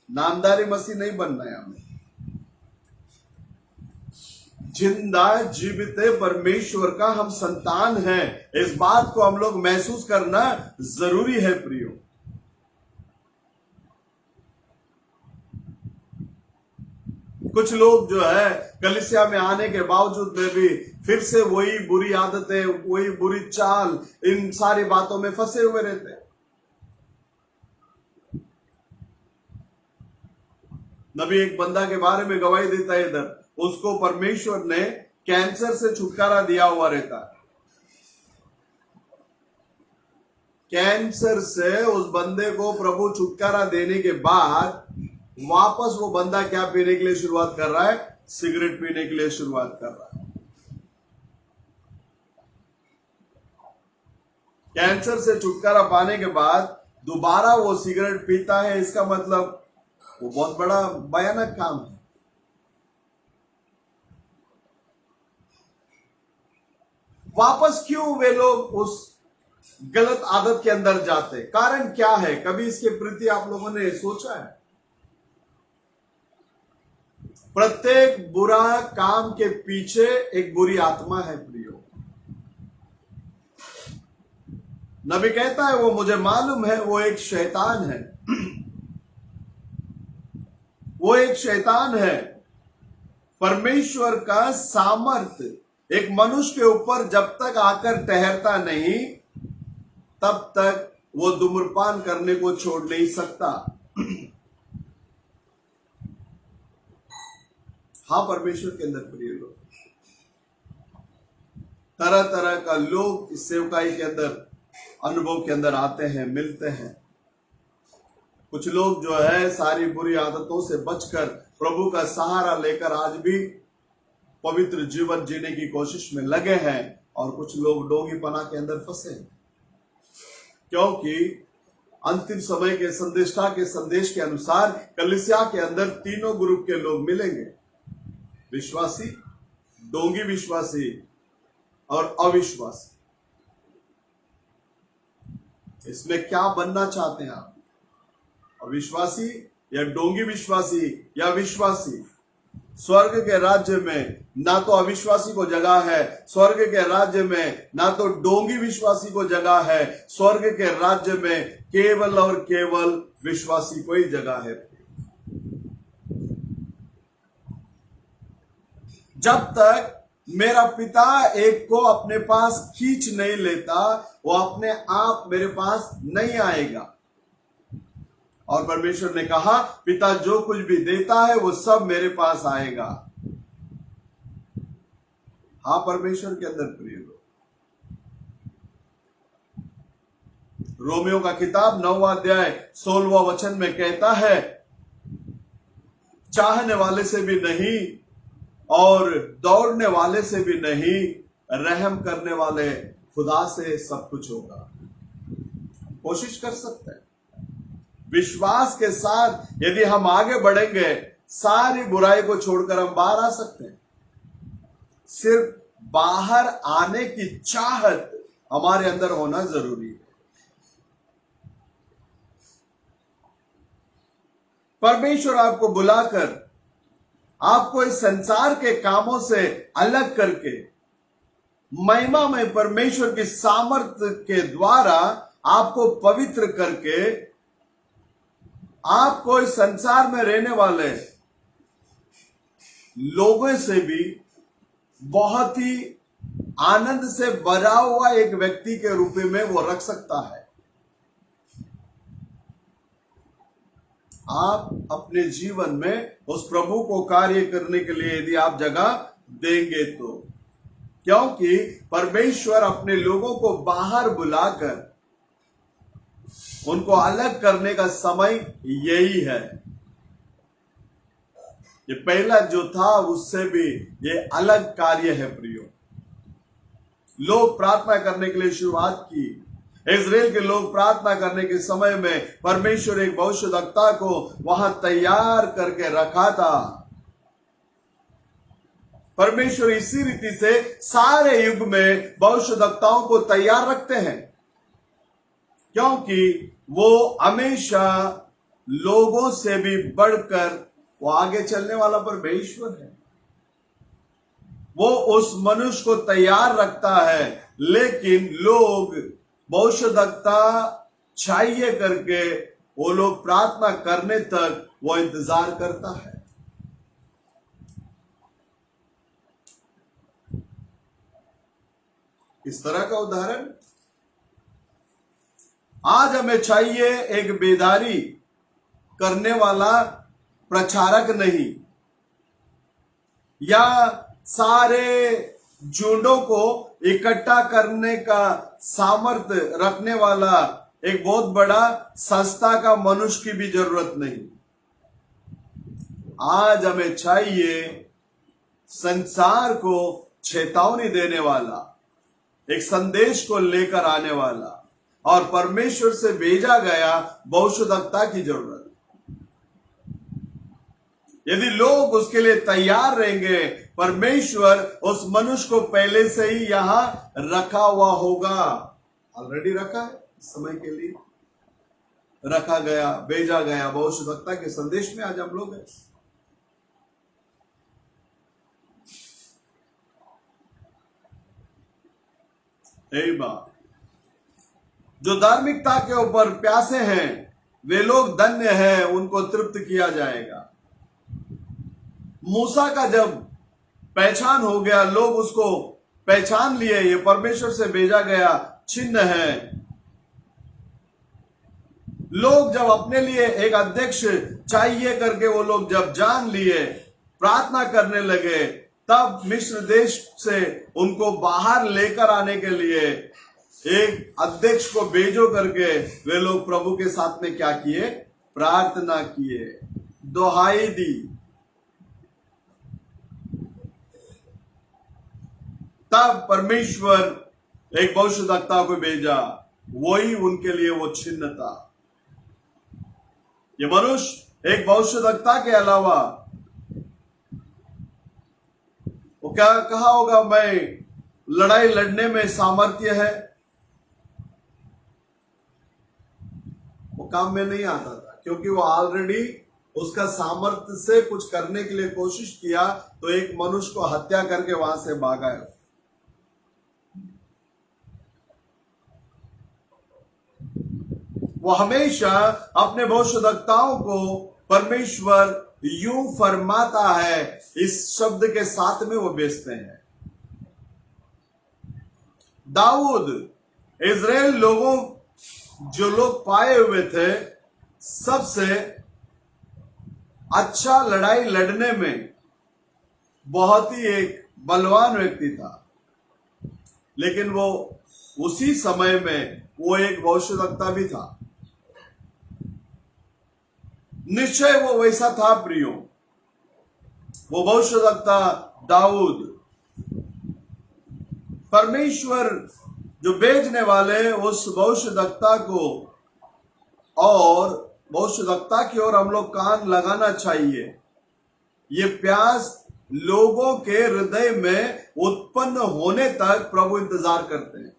नामदारी मसीह नहीं बनना है हमें। जिंदा जीवित परमेश्वर का हम संतान हैं, इस बात को हम लोग महसूस करना जरूरी है प्रियो। कुछ लोग जो है कलीसिया में आने के बावजूद में भी फिर से वही बुरी आदतें, वही बुरी चाल, इन सारी बातों में फंसे हुए रहते हैं। नबी एक बंदा के बारे में गवाही देता है, इधर उसको परमेश्वर ने कैंसर से छुटकारा दिया हुआ रहता है। कैंसर से उस बंदे को प्रभु छुटकारा देने के बाद वापस वो बंदा क्या पीने के लिए शुरुआत कर रहा है? सिगरेट पीने के लिए शुरुआत कर रहा है। कैंसर से छुटकारा पाने के बाद दोबारा वो सिगरेट पीता है, इसका मतलब वो बहुत बड़ा भयानक काम है। वापस क्यों वे लोग उस गलत आदत के अंदर जाते? कारण क्या है? कभी इसके प्रति आप लोगों ने सोचा है? प्रत्येक बुरा काम के पीछे एक बुरी आत्मा है प्रियो। नबी कहता है वो मुझे मालूम है, वो एक शैतान है। वो एक शैतान है। परमेश्वर का सामर्थ्य एक मनुष्य के ऊपर जब तक आकर ठहरता नहीं, तब तक वो धूम्रपान करने को छोड़ नहीं सकता। हाँ, परमेश्वर के अंदर प्रिय लोग, तरह तरह का लोग इस सेवकाई के अंदर अनुभव के अंदर आते हैं, मिलते हैं। कुछ लोग जो है सारी बुरी आदतों से बचकर प्रभु का सहारा लेकर आज भी पवित्र जीवन जीने की कोशिश में लगे हैं, और कुछ लोग डोंगीपना के अंदर फंसे, क्योंकि अंतिम समय के संदेष्टा के संदेश के अनुसार कलीसिया के अंदर तीनों ग्रुप के लोग मिलेंगे, विश्वासी, डोंगी विश्वासी और अविश्वासी। इसमें क्या बनना चाहते हैं आप? अविश्वासी या डोंगी विश्वासी या विश्वासी? स्वर्ग के राज्य में ना तो अविश्वासी को जगह है, स्वर्ग के राज्य में ना तो डोंगी विश्वासी को जगह है, स्वर्ग के राज्य में केवल और केवल विश्वासी को ही जगह है। जब तक मेरा पिता एक को अपने पास खींच नहीं लेता, वो अपने आप मेरे पास नहीं आएगा। और परमेश्वर ने कहा, पिता जो कुछ भी देता है वो सब मेरे पास आएगा। हाँ, परमेश्वर के अंदर प्रिय लोग, रोमियो का किताब 9वां अध्याय 16वां वचन में कहता है, चाहने वाले से भी नहीं और दौड़ने वाले से भी नहीं, रहम करने वाले खुदा से सब कुछ होगा। कोशिश कर सकते हैं, विश्वास के साथ यदि हम आगे बढ़ेंगे, सारी बुराई को छोड़कर हम बाहर आ सकते हैं। सिर्फ बाहर आने की चाहत हमारे अंदर होना जरूरी है। परमेश्वर आपको बुलाकर आपको इस संसार के कामों से अलग करके महिमा में परमेश्वर की सामर्थ्य के द्वारा आपको पवित्र करके आपको इस संसार में रहने वाले लोगों से भी बहुत ही आनंद से भरा हुआ एक व्यक्ति के रूप में वो रख सकता है। आप अपने जीवन में उस प्रभु को कार्य करने के लिए यदि आप जगह देंगे तो, क्योंकि परमेश्वर अपने लोगों को बाहर बुलाकर उनको अलग करने का समय यही है। ये पहला जो था उससे भी ये अलग कार्य है प्रियो। लोग प्रार्थना करने के लिए शुरुआत की। इजराइल के लोग प्रार्थना करने के समय में परमेश्वर एक भविष्यद्वक्ता को वहां तैयार करके रखा था। परमेश्वर इसी रीति से सारे युग में भविष्यद्वक्ताओं को तैयार रखते हैं, क्योंकि वो हमेशा लोगों से भी बढ़कर वो आगे चलने वाला परमेश्वर है। वो उस मनुष्य को तैयार रखता है, लेकिन लोग भविष्यद्वक्ता चाहिए करके वो लोग प्रार्थना करने तक वो इंतजार करता है। इस तरह का उदाहरण आज हमें चाहिए एक बेदारी करने वाला प्रचारक नहीं, या सारे झुंडों को इकट्ठा करने का सामर्थ्य रखने वाला एक बहुत बड़ा संस्था का मनुष्य की भी जरूरत नहीं। आज हमें चाहिए संसार को चेतावनी देने वाला, एक संदेश को लेकर आने वाला और परमेश्वर से भेजा गया भविष्यद्वक्ता की जरूरत। यदि लोग उसके लिए तैयार रहेंगे, परमेश्वर उस मनुष्य को पहले से ही यहां रखा हुआ होगा। ऑलरेडी रखा है, समय के लिए रखा गया, भेजा गया भविष्यद्वक्ता के संदेश में आज हम लोग हैं। यही बात, जो धार्मिकता के ऊपर प्यासे हैं वे लोग धन्य हैं, उनको तृप्त किया जाएगा। मूसा का जब पहचान हो गया, लोग उसको पहचान लिए, ये परमेश्वर से भेजा गया चिन्ह है। लोग जब अपने लिए एक अध्यक्ष चाहिए करके वो लोग जब जान लिए, प्रार्थना करने लगे, तब मिस्र देश से उनको बाहर लेकर आने के लिए एक अध्यक्ष को भेजो करके वे लोग प्रभु के साथ में क्या किए? प्रार्थना किए, दुहाई दी। तब परमेश्वर एक भविष्यद्वक्ता को भेजा, वही उनके लिए वो चिन्ह था। ये मनुष्य एक भविष्यद्वक्ता के अलावा वो क्या कहा होगा? मैं लड़ाई लड़ने में सामर्थ्य है, वो काम में नहीं आता था, क्योंकि वो ऑलरेडी उसका सामर्थ्य से कुछ करने के लिए कोशिश किया तो एक मनुष्य को हत्या करके वहां से भागा है। वो हमेशा अपने भविष्यद्वक्ताओं को परमेश्वर यूं फरमाता है, इस शब्द के साथ में वो बेचते हैं। दाऊद इजराइल लोगों जो लोग पाए हुए थे सबसे अच्छा लड़ाई लड़ने में बहुत ही एक बलवान व्यक्ति था, लेकिन वो उसी समय में वो एक भविष्यद्वक्ता भी था। निश्चय वो वैसा था प्रियो, वो भविष्यद्वक्ता दाऊद। परमेश्वर जो भेजने वाले उस भविष्यद्वक्ता को और भविष्यद्वक्ता की ओर हम लोग कान लगाना चाहिए। ये प्यास लोगों के हृदय में उत्पन्न होने तक प्रभु इंतजार करते हैं।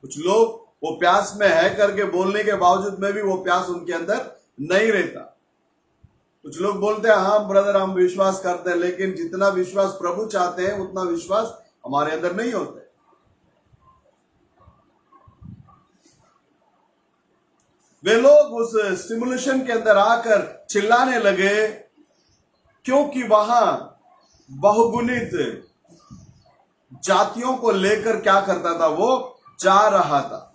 कुछ लोग वो प्यास में है करके बोलने के बावजूद में भी वो प्यास उनके अंदर नहीं रहता। कुछ लोग बोलते हैं हाँ ब्रदर हम विश्वास करते हैं, लेकिन जितना विश्वास प्रभु चाहते हैं उतना विश्वास हमारे अंदर नहीं होते। वे लोग उस स्टिमुलेशन के अंदर आकर चिल्लाने लगे, क्योंकि वहां बहुगुणित जातियों को लेकर क्या करता था? वो जा रहा था।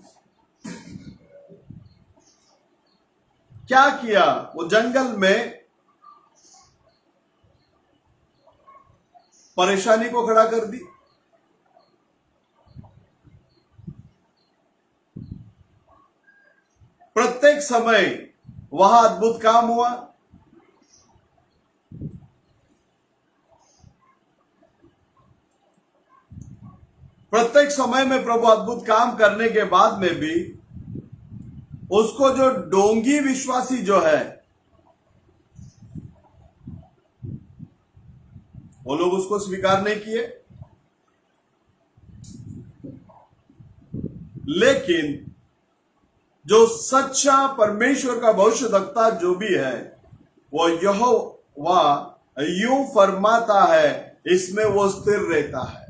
क्या किया? वो जंगल में परेशानी को खड़ा कर दी। प्रत्येक समय वहां अद्भुत काम हुआ। प्रत्येक समय में प्रभु अद्भुत काम करने के बाद में भी उसको जो डोंगी विश्वासी जो है वो लोग उसको स्वीकार नहीं किए। लेकिन जो सच्चा परमेश्वर का भविष्यद्वक्ता जो भी है वो यहोवा यूं फरमाता है, इसमें वो स्थिर रहता है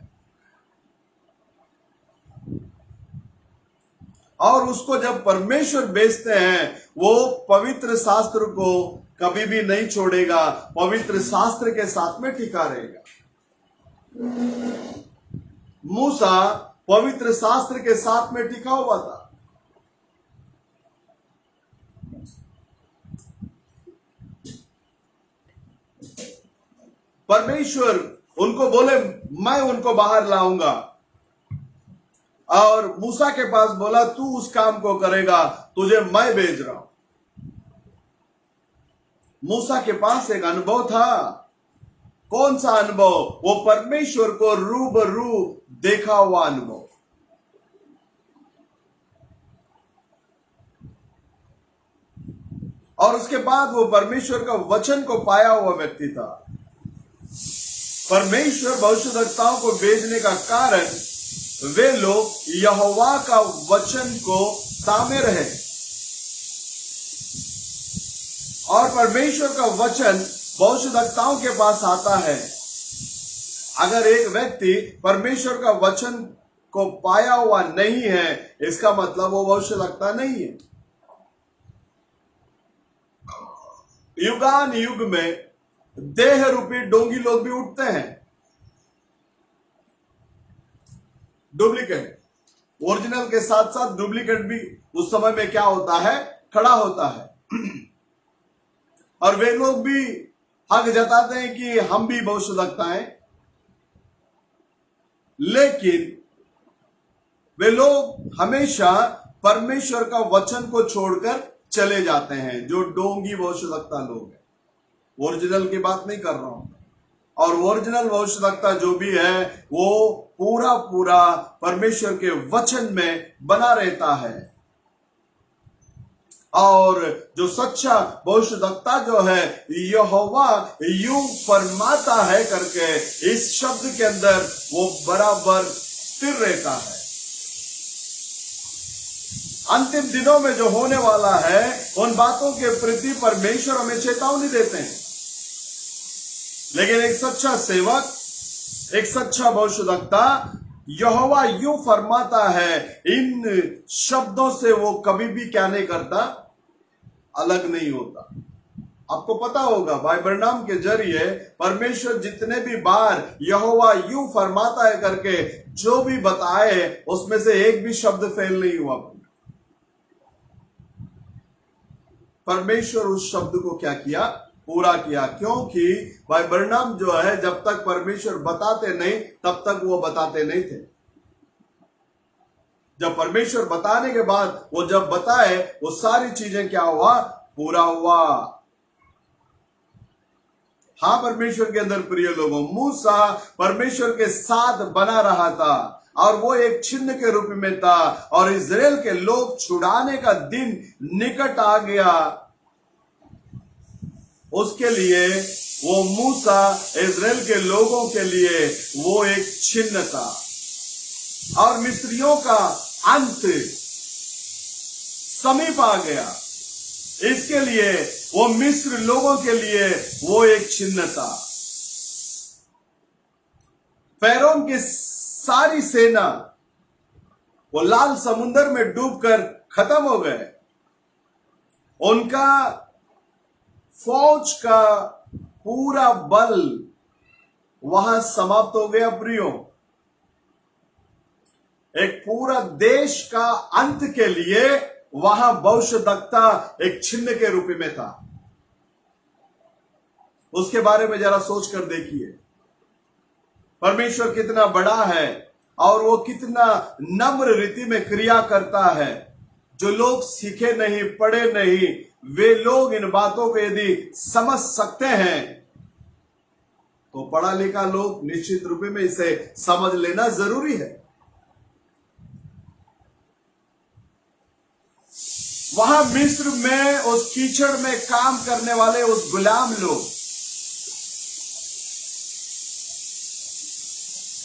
और उसको जब परमेश्वर भेजते हैं वो पवित्र शास्त्र को कभी भी नहीं छोड़ेगा, पवित्र शास्त्र के साथ में टिका रहेगा। मूसा पवित्र शास्त्र के साथ में टिका हुआ था। परमेश्वर उनको बोले मैं उनको बाहर लाऊंगा, और मूसा के पास बोला तू उस काम को करेगा, तुझे मैं भेज रहा हूं। मूसा के पास एक अनुभव था। कौन सा अनुभव? वो परमेश्वर को रूबरू देखा हुआ अनुभव। और उसके बाद वो परमेश्वर का वचन को पाया हुआ व्यक्ति था। परमेश्वर भविष्यद्वक्ताओं को भेजने का कारण वे लोग यहोवा का वचन को थामे रहे, और परमेश्वर का वचन भविष्यद्वक्ताओं के पास आता है। अगर एक व्यक्ति परमेश्वर का वचन को पाया हुआ नहीं है, इसका मतलब वो भविष्यद्वक्ता नहीं है। युगान युग में देह रूपी डोंगी लोग भी उठते हैं, डुप्लीकेट। ओरिजिनल के साथ साथ डुप्लीकेट भी उस समय में क्या होता है? खड़ा होता है। और वे लोग भी हक जताते हैं कि हम भी भविष्यवक्ता हैं, लेकिन वे लोग हमेशा परमेश्वर का वचन को छोड़कर चले जाते हैं। जो डोंगी भविष्यवक्ता लोग हैं, ओरिजिनल की बात नहीं कर रहा हूं, और ओरिजिनल भविष्यवक्ता जो भी है वो पूरा पूरा परमेश्वर के वचन में बना रहता है। और जो सच्चा भविष्यवक्ता जो है, यहोवा यूं फरमाता है करके इस शब्द के अंदर वो बराबर स्थिर रहता है। अंतिम दिनों में जो होने वाला है उन बातों के प्रति परमेश्वर हमें चेतावनी देते हैं, लेकिन एक सच्चा सेवक, एक सच्चा भविष्यवक्ता, यहोवा यूं फरमाता है, इन शब्दों से वो कभी भी क्या नहीं करता, अलग नहीं होता। आपको पता होगा भाई ब्रैनम के जरिए परमेश्वर जितने भी बार यहोवा यूं फरमाता है करके जो भी बताए, उसमें से एक भी शब्द फेल नहीं हुआ। परमेश्वर उस शब्द को क्या किया, पूरा किया। क्योंकि भाई ब्रैनम जो है, जब तक परमेश्वर बताते नहीं तब तक वो बताते नहीं थे। जब परमेश्वर बताने के बाद वो जब बताए, वो सारी चीजें क्या हुआ, पूरा हुआ। हाँ, परमेश्वर के अंदर प्रिय लोगों, मूसा परमेश्वर के साथ बना रहा था और वो एक चिन्ह के रूप में था, और इजराइल के लोग छुड़ाने का दिन निकट आ गया। उसके लिए वो मूसा इजराइल के लोगों के लिए वो एक चिन्ह था, और मिस्रियों का अंत समीप आ गया। इसके लिए वो मिस्र लोगों के लिए वो एक चिन्ह था। फैरोन की सारी सेना वो लाल समुद्र में डूबकर खत्म हो गए। उनका फौज का पूरा बल वहां समाप्त हो गया। प्रियो, एक पूरा देश का अंत के लिए वहां भविष्यवक्ता एक चिन्ह के रूप में था। उसके बारे में जरा सोच कर देखिए, परमेश्वर कितना बड़ा है और वो कितना नम्र रीति में क्रिया करता है। जो लोग सीखे नहीं, पढ़े नहीं, वे लोग इन बातों को यदि समझ सकते हैं, तो पढ़ा लिखा लोग निश्चित रूप में इसे समझ लेना जरूरी है। वहां मिस्र में उस कीचड़ में काम करने वाले उस गुलाम लोग,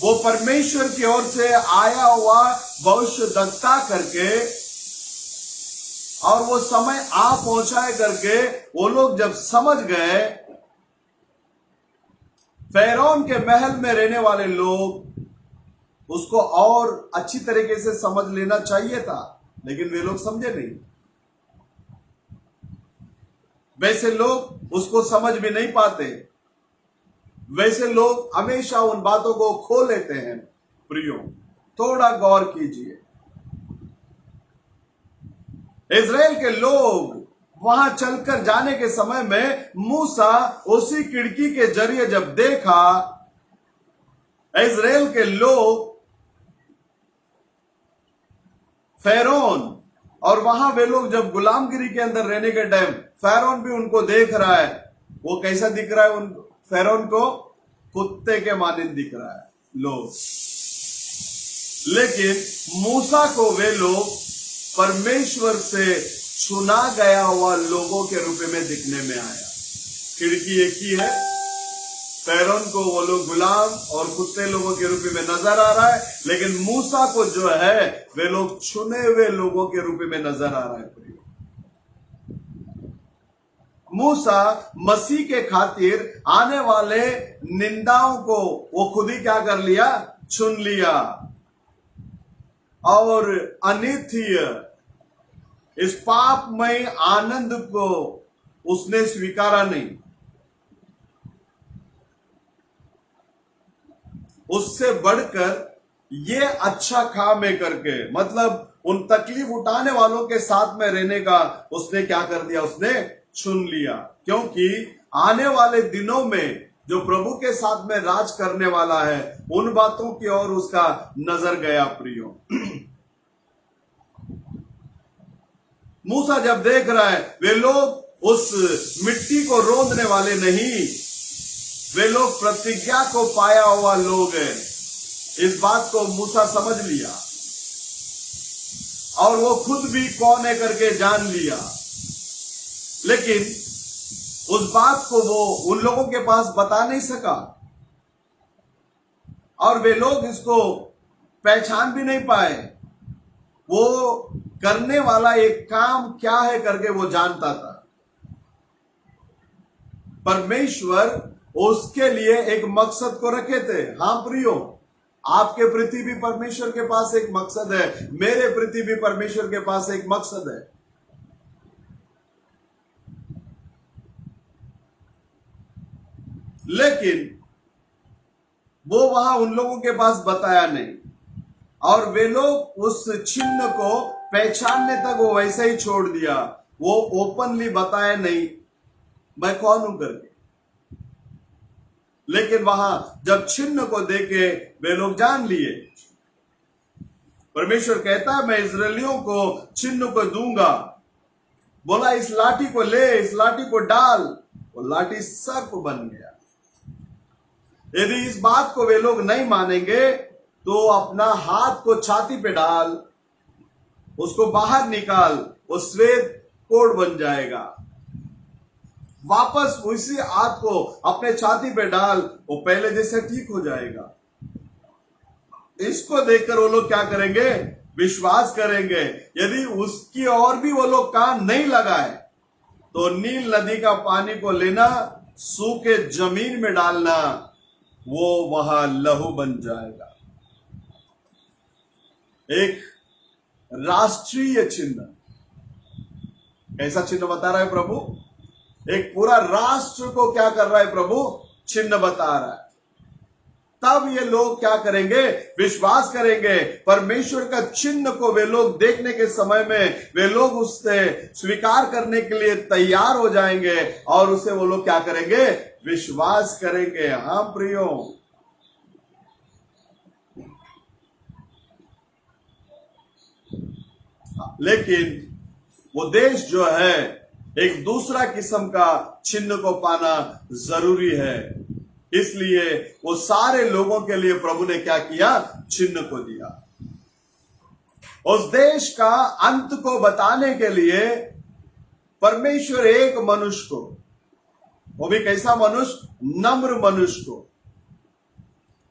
वो परमेश्वर की ओर से आया हुआ भविष्यवक्ता करके और वो समय आ पहुंचाए करके वो लोग जब समझ गए, फैरौन के महल में रहने वाले लोग उसको और अच्छी तरीके से समझ लेना चाहिए था, लेकिन वे लोग समझे नहीं। वैसे लोग उसको समझ भी नहीं पाते। वैसे लोग हमेशा उन बातों को खो लेते हैं। प्रियो, थोड़ा गौर कीजिए। इजराइल के लोग वहां चलकर जाने के समय में मूसा उसी खिड़की के जरिए जब देखा, इजराइल के लोग फैरौन, और वहां वे लोग जब गुलामगिरी के अंदर रहने के टाइम फैरौन भी उनको देख रहा है। वो कैसा दिख रहा है? उन फैरौन को कुत्ते के मानिंद दिख रहा है लोग, लेकिन मूसा को वे लोग परमेश्वर से चुना गया हुआ लोगों के रूप में दिखने में आया। खिड़की एक ही है। फैरौन को वो लोग गुलाम और कुत्ते लोगों के रूप में नजर आ रहा है, लेकिन मूसा को जो है वे लोग चुने हुए लोगों के रूप में नजर आ रहा है। मूसा मसीह के खातिर आने वाले निंदाओं को वो खुद ही क्या कर लिया? चुन लिया। और अनित्य इस पापमय आनंद को उसने स्वीकारा नहीं। उससे बढ़कर ये अच्छा काम है करके, मतलब उन तकलीफ उठाने वालों के साथ में रहने का उसने क्या कर दिया? उसने चुन लिया, क्योंकि आने वाले दिनों में जो प्रभु के साथ में राज करने वाला है उन बातों की ओर उसका नजर गया। प्रियो, मूसा जब देख रहा है वे लोग उस मिट्टी को रोंदने वाले नहीं, वे लोग प्रतिज्ञा को पाया हुआ लोग हैं। इस बात को मूसा समझ लिया और वो खुद भी कौन है करके जान लिया, लेकिन उस बात को वो उन लोगों के पास बता नहीं सका और वे लोग इसको पहचान भी नहीं पाए। वो करने वाला एक काम क्या है करके वो जानता था। परमेश्वर उसके लिए एक मकसद को रखे थे। हां प्रियो, आपके प्रति भी परमेश्वर के पास एक मकसद है, मेरे प्रति भी परमेश्वर के पास एक मकसद है। लेकिन वो वहां उन लोगों के पास बताया नहीं और वे लोग उस चिन्ह को पहचानने तक वो वैसे ही छोड़ दिया। वो ओपनली बताया नहीं मैं कौन हूं करके। लेकिन वहां जब चिन्ह को देखे वे लोग जान लिए। परमेश्वर कहता है मैं इस्राएलियों को चिन्ह को दूंगा। बोला इस लाठी को ले, इस लाठी को डाल, वो लाठी सर्प बन गया। यदि इस बात को वे लोग नहीं मानेंगे तो अपना हाथ को छाती पे डाल, उसको बाहर निकाल, वो श्वेत कोड बन जाएगा। वापस उसी हाथ को अपने छाती पे डाल, वो पहले जैसे ठीक हो जाएगा। इसको देखकर वो लोग क्या करेंगे? विश्वास करेंगे। यदि उसकी और भी वो लोग कान नहीं लगाए तो नील नदी का पानी को लेना, सूखे जमीन में डालना, वो वहां लहू बन जाएगा। एक राष्ट्रीय चिन्ह। कैसा चिन्ह बता रहा है प्रभु? एक पूरा राष्ट्र को क्या कर रहा है प्रभु? चिन्ह बता रहा है। तब ये लोग क्या करेंगे? विश्वास करेंगे। परमेश्वर का चिन्ह को वे लोग देखने के समय में वे लोग उससे स्वीकार करने के लिए तैयार हो जाएंगे और उसे वो लोग क्या करेंगे? विश्वास करेंगे। हाँ प्रियो, लेकिन वो देश जो है एक दूसरा किस्म का चिन्ह को पाना जरूरी है। इसलिए वो सारे लोगों के लिए प्रभु ने क्या किया? चिन्ह को दिया। उस देश का अंत को बताने के लिए परमेश्वर एक मनुष्य को, वो भी कैसा मनुष्य? नम्र मनुष्य को,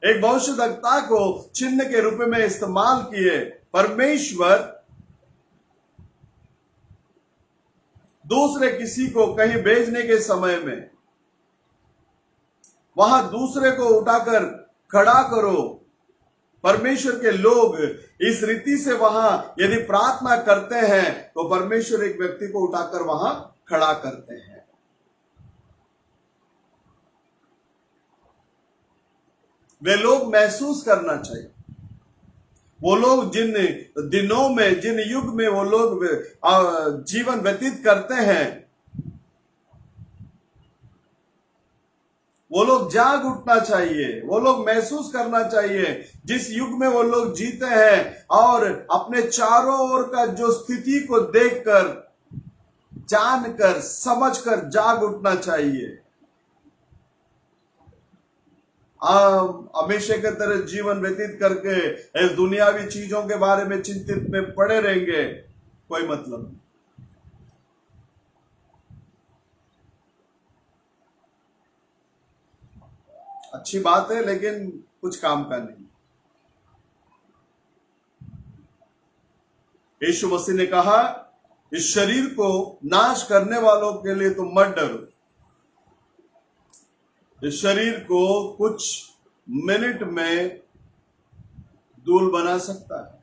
एक भविष्यद्वक्ता को चिन्ह के रूप में इस्तेमाल किए। परमेश्वर दूसरे किसी को कहीं भेजने के समय में वहां दूसरे को उठाकर खड़ा करो। परमेश्वर के लोग इस रीति से वहां यदि प्रार्थना करते हैं तो परमेश्वर एक व्यक्ति को उठाकर वहां खड़ा करते हैं। वे लोग महसूस करना चाहिए। वो लोग जिन दिनों में, जिन युग में वो लोग जीवन व्यतीत करते हैं, वो लोग जाग उठना चाहिए। वो लोग महसूस करना चाहिए जिस युग में वो लोग जीते हैं और अपने चारों ओर का जो स्थिति को देखकर, जानकर, समझकर जाग उठना चाहिए। हमेशा की तरह जीवन व्यतीत करके इस दुनियावी चीजों के बारे में चिंतित में पड़े रहेंगे, कोई मतलब नहीं। अच्छी बात है लेकिन कुछ काम का नहीं। यीशु मसीह ने कहा इस शरीर को नाश करने वालों के लिए तुम मत डरो। इस शरीर को कुछ मिनट में धूल बना सकता है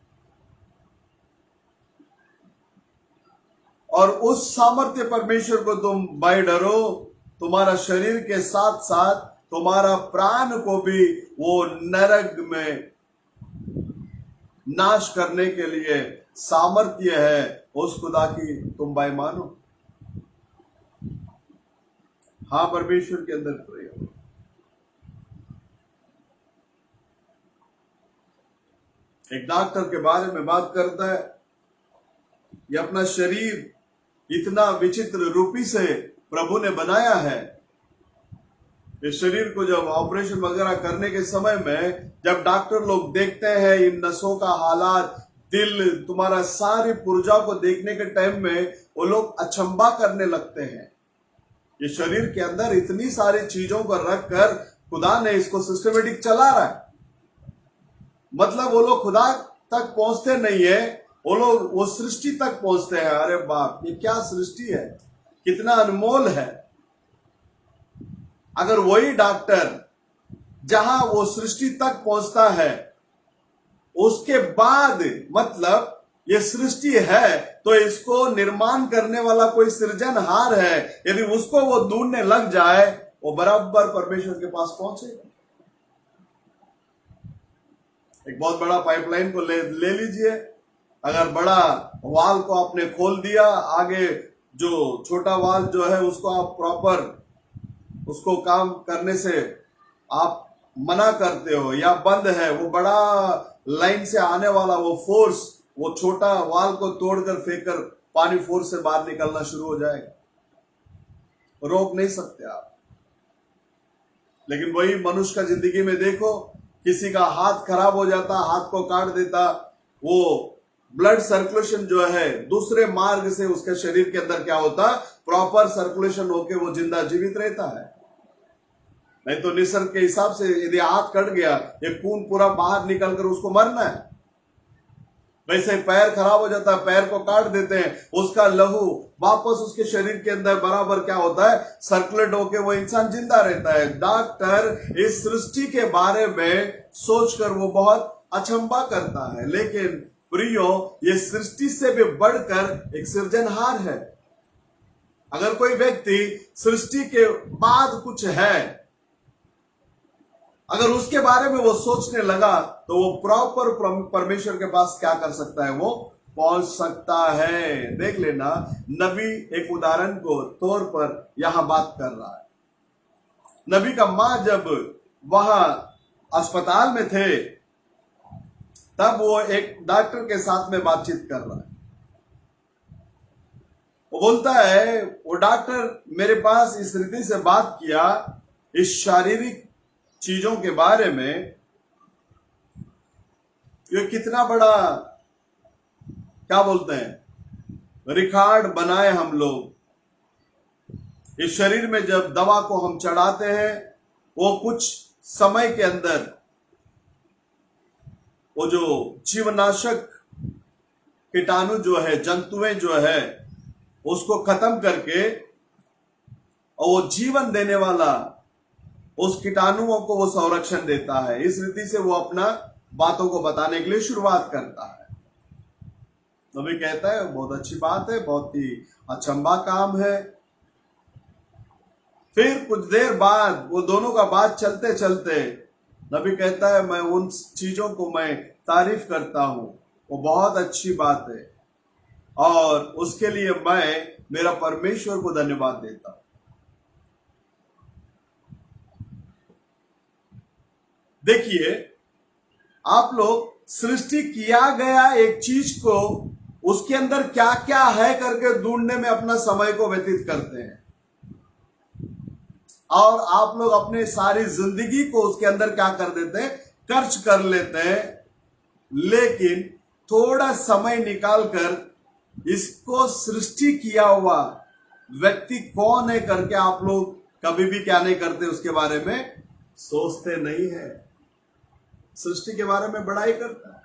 और उस सामर्थ्य परमेश्वर को तुम भय डरो। तुम्हारा शरीर के साथ साथ तुम्हारा प्राण को भी वो नरक में नाश करने के लिए सामर्थ्य है। उस खुदा की तुम भय मानो। हाँ, परमेश्वर के अंदर प्रिय हो। एक डॉक्टर के बारे में बात करता है, ये अपना शरीर इतना विचित्र रूपी से प्रभु ने बनाया है। इस शरीर को जब ऑपरेशन वगैरह करने के समय में जब डॉक्टर लोग देखते हैं इन नसों का हालात, दिल, तुम्हारा सारी पुर्जा को देखने के टाइम में वो लोग अचंभा करने लगते हैं। ये शरीर के अंदर इतनी सारी चीजों को रखकर खुदा ने इसको सिस्टमेटिक चला रहा है। मतलब वो लोग खुदा तक पहुंचते नहीं है, वो लोग वो सृष्टि तक पहुंचते हैं। अरे बाप, ये क्या सृष्टि है, कितना अनमोल है। अगर वही डॉक्टर जहां वो सृष्टि तक पहुंचता है, उसके बाद मतलब ये सृष्टि है तो इसको निर्माण करने वाला कोई सृजनहार है, यदि उसको वो ढूंढने लग जाए, वो बराबर परमेश्वर के पास पहुंचेगा। एक बहुत बड़ा पाइपलाइन को ले लीजिए। अगर बड़ा वाल को आपने खोल दिया, आगे जो छोटा वाल जो है उसको आप प्रॉपर उसको काम करने से आप मना करते हो या बंद है, वो बड़ा लाइन से आने वाला वो फोर्स वो छोटा वाल को तोड़कर फेंककर पानी फोर्स से बाहर निकलना शुरू हो जाएगा, रोक नहीं सकते आप। लेकिन वही मनुष्य का जिंदगी में देखो, किसी का हाथ खराब हो जाता, हाथ को काट देता, वो ब्लड सर्कुलेशन जो है दूसरे मार्ग से उसके शरीर के अंदर क्या होता, प्रॉपर सर्कुलेशन होके वो जिंदा जीवित रहता है। नहीं तो निसर्ग के हिसाब से यदि हाथ कट गया, ये खून पूरा बाहर निकलकर उसको मरना है। वैसे पैर खराब हो जाता है, पैर को काट देते हैं, उसका लहू वापस उसके शरीर के अंदर बराबर क्या होता है, सर्कुलेट होके वो इंसान जिंदा रहता है। डॉक्टर इस सृष्टि के बारे में सोचकर वो बहुत अचंभा करता है, लेकिन प्रियो, ये सृष्टि से भी बढ़कर एक सृजनहार है। अगर कोई व्यक्ति सृष्टि के बाद कुछ है, अगर उसके बारे में वो सोचने लगा, तो वो प्रॉपर परमेश्वर के पास क्या कर सकता है, वो पहुंच सकता है। देख लेना, नबी एक उदाहरण को तौर पर यहां बात कर रहा है। नबी का मां जब वहां अस्पताल में थे, तब वो एक डॉक्टर के साथ में बातचीत कर रहा है। वो बोलता है, वो डॉक्टर मेरे पास इस रीति से बात किया, इस शारीरिक चीजों के बारे में, ये कितना बड़ा क्या बोलते हैं रिकॉर्ड बनाए हम लोग। इस शरीर में जब दवा को हम चढ़ाते हैं, वो कुछ समय के अंदर वो जो जीवनाशक कीटाणु जो है, जंतुएं जो है, उसको खत्म करके और वो जीवन देने वाला उस कीटाणुओं को वो संरक्षण देता है। इस रीति से वो अपना बातों को बताने के लिए शुरुआत करता है। नबी कहता है बहुत अच्छी बात है, बहुत ही अचंभा काम है। फिर कुछ देर बाद वो दोनों का बात चलते चलते नबी कहता है, मैं उन चीजों को मैं तारीफ करता हूं, वो बहुत अच्छी बात है, और उसके लिए मैं मेरा परमेश्वर को धन्यवाद देता हूं। देखिए, आप लोग सृष्टि किया गया एक चीज को उसके अंदर क्या क्या है करके ढूंढने में अपना समय को व्यतीत करते हैं, और आप लोग अपने सारी जिंदगी को उसके अंदर क्या कर देते हैं, खर्च कर लेते हैं। लेकिन थोड़ा समय निकालकर इसको सृष्टि किया हुआ व्यक्ति कौन है करके आप लोग कभी भी क्या नहीं करते, उसके बारे में सोचते नहीं है। सृष्टि के बारे में बड़ाई करता है,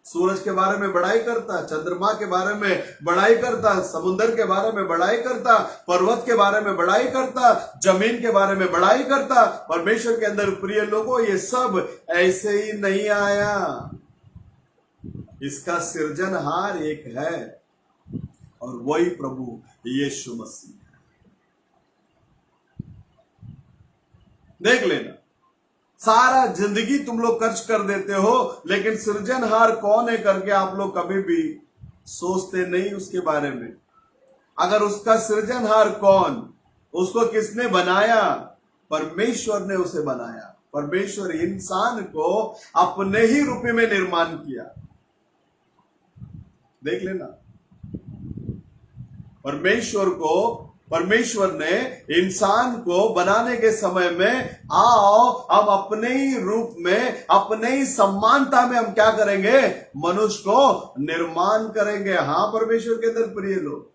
सूरज के बारे में बड़ाई करता, चंद्रमा के बारे में बड़ाई करता, समुद्र के बारे में बड़ाई करता, पर्वत के बारे में बड़ाई करता, जमीन के बारे में बड़ाई करता। परमेश्वर के अंदर प्रिय लोगों, ये सब ऐसे ही नहीं आया, इसका सृजनहार एक है, और वही प्रभु यीशु मसीह। देख लेना, सारा जिंदगी तुम लोग खर्च कर देते हो, लेकिन सृजनहार कौन है करके आप लोग कभी भी सोचते नहीं उसके बारे में। अगर उसका सृजनहार कौन, उसको किसने बनाया? परमेश्वर ने उसे बनाया। परमेश्वर इंसान को अपने ही रूप में निर्माण किया। देख लेना, परमेश्वर ने इंसान को बनाने के समय में, आओ हम अपने ही रूप में, अपने ही समानता में हम क्या करेंगे? मनुष्य को निर्माण करेंगे। हाँ परमेश्वर के अंदर प्रिय लोग,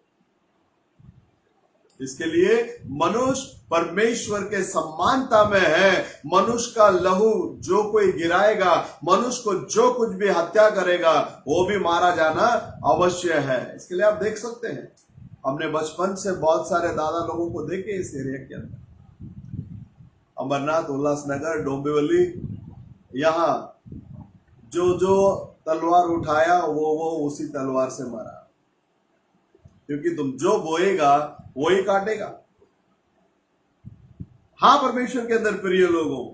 इसके लिए मनुष्य परमेश्वर के समानता में है। मनुष्य का लहू जो कोई गिराएगा, मनुष्य को जो कुछ भी हत्या करेगा, वो भी मारा जाना अवश्य है। इसके लिए आप देख सकते हैं, हमने बचपन से बहुत सारे दादा लोगों को देखे इस एरिया के अंदर, अमरनाथ, उल्लासनगर, डोंबिवली, यहां जो तलवार उठाया वो उसी तलवार से मरा, क्योंकि तुम जो बोएगा वही काटेगा। हाँ परमेश्वर के अंदर प्रिय लोगों,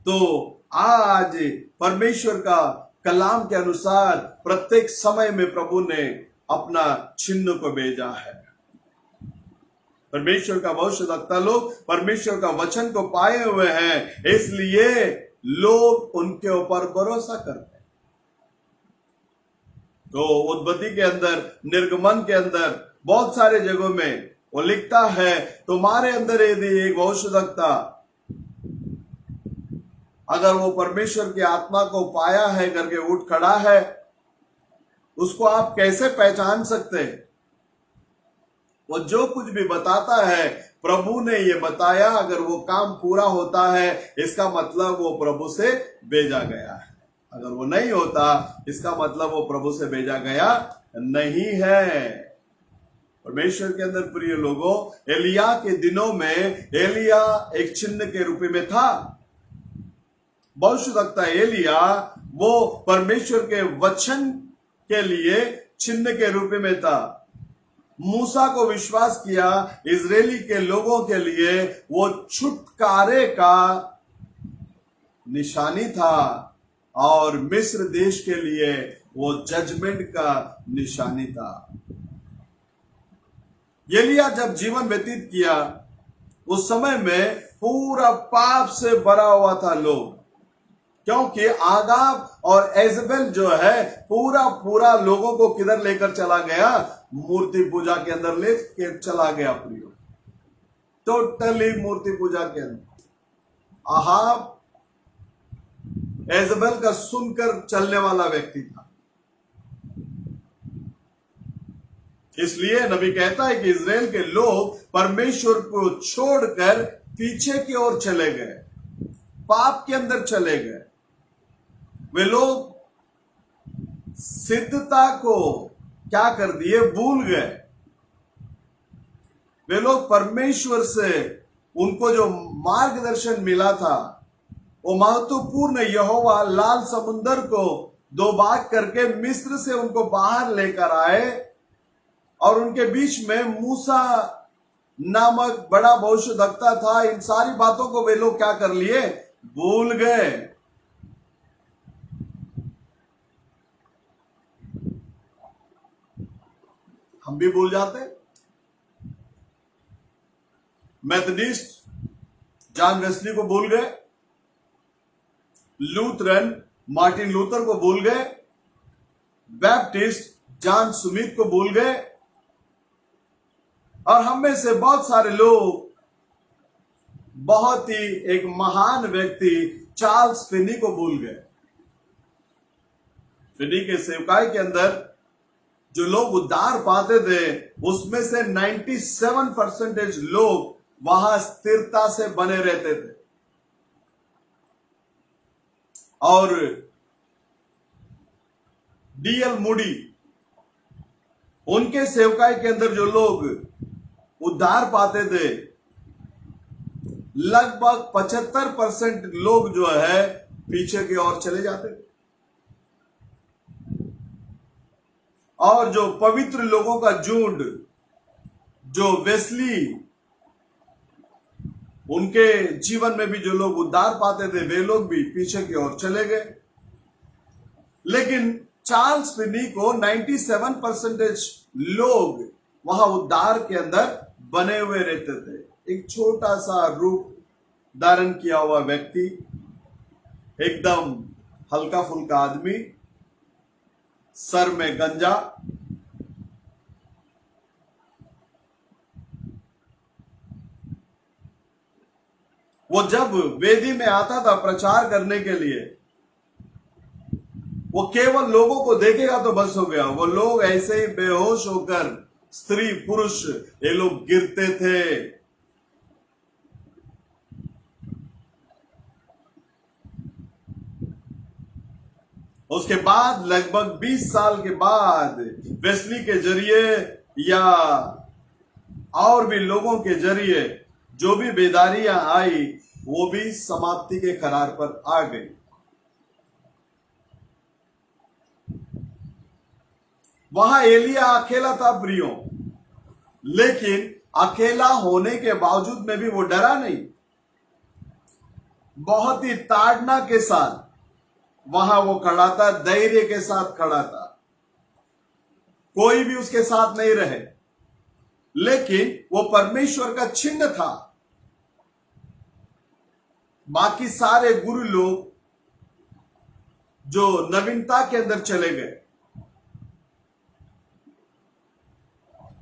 तो आज परमेश्वर का कलाम के अनुसार प्रत्येक समय में प्रभु ने अपना चिन्ह को भेजा है। परमेश्वर का भविष्यद्वक्ता लोग परमेश्वर का वचन को पाए हुए हैं, इसलिए लोग उनके ऊपर भरोसा करते हैं। तो उत्पत्ति के अंदर, निर्गमन के अंदर, बहुत सारे जगहों में वो लिखता है, तुम्हारे अंदर यदि एक भविष्यद्वक्ता अगर वो परमेश्वर की आत्मा को पाया है करके उठ खड़ा है, उसको आप कैसे पहचान सकते हैं? वो जो कुछ भी बताता है, प्रभु ने ये बताया, अगर वो काम पूरा होता है, इसका मतलब वो प्रभु से भेजा गया है। अगर वो नहीं होता, इसका मतलब वो प्रभु से भेजा गया नहीं है। परमेश्वर के अंदर प्रिय लोगों, एलिया के दिनों में एलिया एक चिन्ह के रूप में था। भविष्यद्वक्ता एलिया वो परमेश्वर के वचन के लिए चिन्ह के रूप में था। मूसा को विश्वास किया, इजरायली के लोगों के लिए वो छुटकारे का निशानी था, और मिस्र देश के लिए वो जजमेंट का निशानी था। एलिया जब जीवन व्यतीत किया, उस समय में पूरा पाप से भरा हुआ था लोग, क्योंकि आगाब और एजबेल जो है पूरा लोगों को किधर लेकर चला गया? मूर्ति पूजा के अंदर लेकर चला गया। प्रियो, टोटली मूर्ति पूजा के अंदर। आहाब एजबेल का सुनकर चलने वाला व्यक्ति था। इसलिए नबी कहता है कि इजराइल के लोग परमेश्वर को छोड़कर पीछे की ओर चले गए, पाप के अंदर चले गए। वे लोग सिद्धता को क्या कर दिए? भूल गए। वे लोग परमेश्वर से उनको जो मार्गदर्शन मिला था, वो महत्वपूर्ण यहोवा लाल समुंदर को दो भाग करके मिस्र से उनको बाहर लेकर आए, और उनके बीच में मूसा नामक बड़ा भविष्यद्वक्ता था। इन सारी बातों को वे लोग क्या कर लिए? भूल गए। हम भी भूल जाते। मेथडिस्ट जॉन वेस्ली को भूल गए, लूथरन मार्टिन लूथर को भूल गए, बैप्टिस्ट जॉन स्मिथ को भूल गए, और हम में से बहुत सारे लोग बहुत ही एक महान व्यक्ति चार्ल्स फिनी को भूल गए। फिनी के सेवकाई के अंदर जो लोग उद्धार पाते थे, उसमें से 97% लोग वहां स्थिरता से बने रहते थे, और डीएल मूडी, उनके सेवकाई के अंदर जो लोग उद्धार पाते थे, लगभग 75% लोग जो है पीछे की ओर चले जाते थे। और जो पवित्र लोगों का झुंड, जो वेस्ली, उनके जीवन में भी जो लोग उद्धार पाते थे, वे लोग भी पीछे की ओर चले गए। लेकिन चार्ल्स फिनी को 97% लोग वहां उद्धार के अंदर बने हुए रहते थे। एक छोटा सा रूप धारण किया हुआ व्यक्ति, एकदम हल्का फुल्का आदमी, सर में गंजा, वो जब वेदी में आता था प्रचार करने के लिए, वो केवल लोगों को देखेगा तो बस हो गया। वो लोग ऐसे ही बेहोश होकर, स्त्री पुरुष ये लोग गिरते थे। उसके बाद लगभग 20 साल के बाद वेस्ली के जरिए या और भी लोगों के जरिए जो भी बेदारियां आई, वो भी समाप्ति के करार पर आ गई। वहां एलिया अकेला था प्रियो, लेकिन अकेला होने के बावजूद में भी वो डरा नहीं। बहुत ही ताड़ना के साथ वहां वो खड़ा था, धैर्य के साथ खड़ा था। कोई भी उसके साथ नहीं रहे, लेकिन वो परमेश्वर का चिन्ह था। बाकी सारे गुरु लोग जो नवीनता के अंदर चले गए,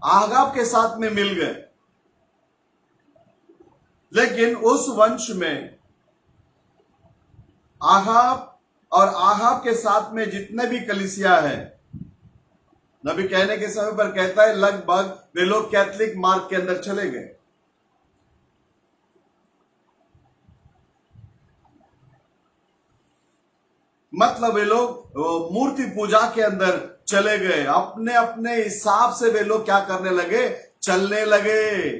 आगाब के साथ में मिल गए, लेकिन उस वंश में आहाब और आहाब के साथ में जितने भी कलीसिया है, नबी कहने के समय पर कहता है लगभग वे लोग कैथोलिक मार्ग के अंदर चले गए। मतलब वे लोग मूर्ति पूजा के अंदर चले गए। अपने अपने हिसाब से वे लोग क्या करने लगे, चलने लगे।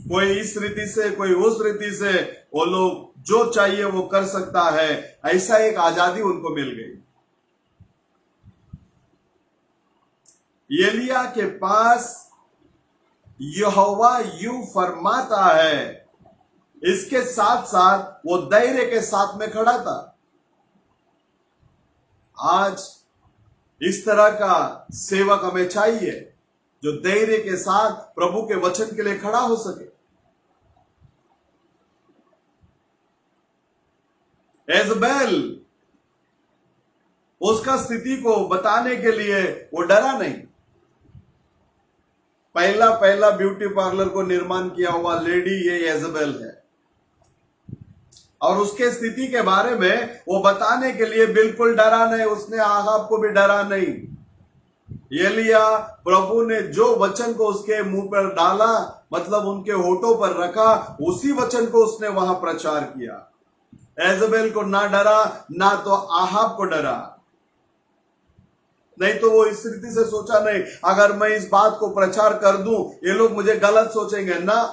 कोई इस रीति से, कोई उस रीति से, वो लोग जो चाहिए वो कर सकता है, ऐसा एक आजादी उनको मिल गई। एलिया के पास यहोवा यूं फरमाता है, इसके साथ साथ वो धैर्य के साथ में खड़ा था। आज इस तरह का सेवक हमें चाहिए जो धैर्य के साथ प्रभु के वचन के लिए खड़ा हो सके। एजबेल उसका स्थिति को बताने के लिए वो डरा नहीं। पहला ब्यूटी पार्लर को निर्माण किया हुआ लेडी ये एजबेल है, और उसके स्थिति के बारे में वो बताने के लिए बिल्कुल डरा नहीं। उसने आहाब को भी डरा नहीं। एलिया, प्रभु ने जो वचन को उसके मुंह पर डाला, मतलब उनके होठों पर रखा, उसी वचन को उसने वहां प्रचार किया। एजबेल को ना डरा, ना तो आहाब को डरा। नहीं तो वो इस रीति से सोचा नहीं, अगर मैं इस बात को प्रचार कर दूं ये लोग मुझे गलत सोचेंगे ना।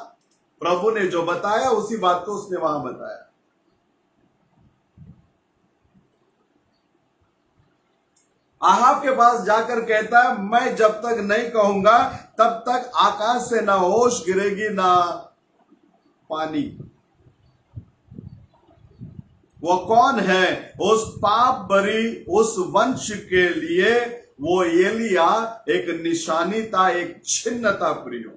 प्रभु ने जो बताया उसी बात को उसने वहां बताया। आहाब के पास जाकर कहता है, मैं जब तक नहीं कहूंगा तब तक आकाश से ना ओस गिरेगी ना पानी। वो कौन है? उस पाप भरी उस वंश के लिए वो एलिया एक निशानी था, एक चिन्ह था। प्रियो,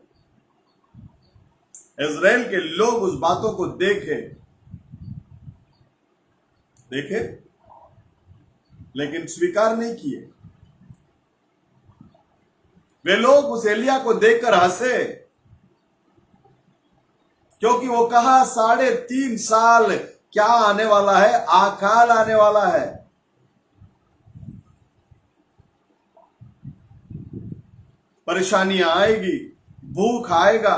इज़राइल के लोग उस बातों को देखे लेकिन स्वीकार नहीं किए। वे लोग उस एलिया को देखकर हंसे, क्योंकि वो कहा 3.5 साल क्या आने वाला है? अकाल आने वाला है। परेशानियां आएगी, भूख आएगा,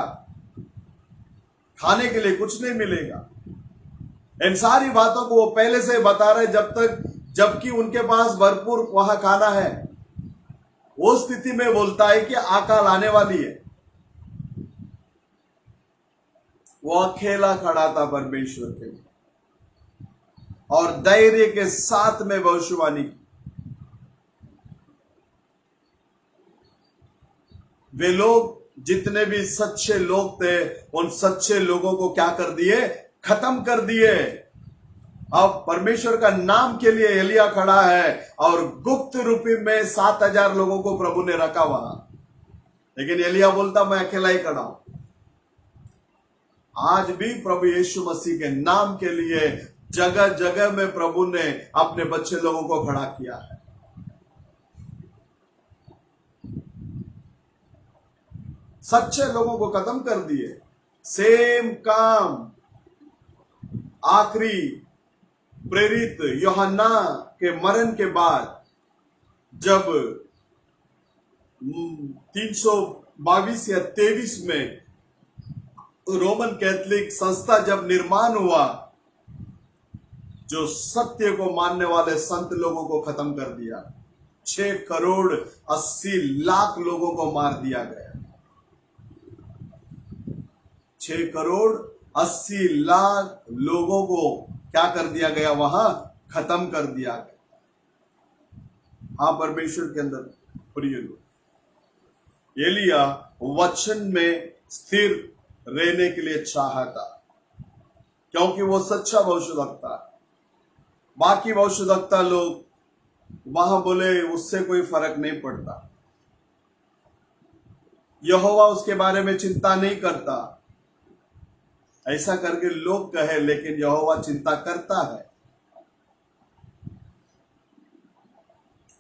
खाने के लिए कुछ नहीं मिलेगा। इन सारी बातों को वो पहले से बता रहे, जबकि उनके पास भरपूर वहां खाना है। वो स्थिति में बोलता है कि अकाल आने वाली है। वो अकेला खड़ा था परमेश्वर के लिए और धैर्य के साथ में भविष्यवाणी की। वे लोग जितने भी सच्चे लोग थे, उन सच्चे लोगों को क्या कर दिए? खत्म कर दिए। अब परमेश्वर का नाम के लिए एलिया खड़ा है और गुप्त रूपी में 7,000 लोगों को प्रभु ने रखा वहां। लेकिन एलिया बोलता मैं अकेला ही खड़ा हूं। आज भी प्रभु यीशु मसीह के नाम के लिए जगह जगह में प्रभु ने अपने बच्चे लोगों को खड़ा किया है। सच्चे लोगों को खत्म कर दिए। सेम काम आखिरी प्रेरित यूहन्ना के मरण के बाद जब 322 या 23 में रोमन कैथोलिक संस्था जब निर्माण हुआ, जो सत्य को मानने वाले संत लोगों को खत्म कर दिया। 6 करोड़ 80 लाख लोगों को मार दिया गया। 6 करोड़ 80 लाख लोगों को क्या कर दिया गया? वहां खत्म कर दिया गया। हाँ, परमेश्वर के अंदर प्रिय लोग, एलिया वचन में स्थिर रहने के लिए चाहता, क्योंकि वो सच्चा भविष्यवक्ता। बाकी भविष्यवक्ता लोग वहां बोले उससे कोई फर्क नहीं पड़ता, यहोवा उसके बारे में चिंता नहीं करता, ऐसा करके लोग कहे, लेकिन यहोवा चिंता करता है।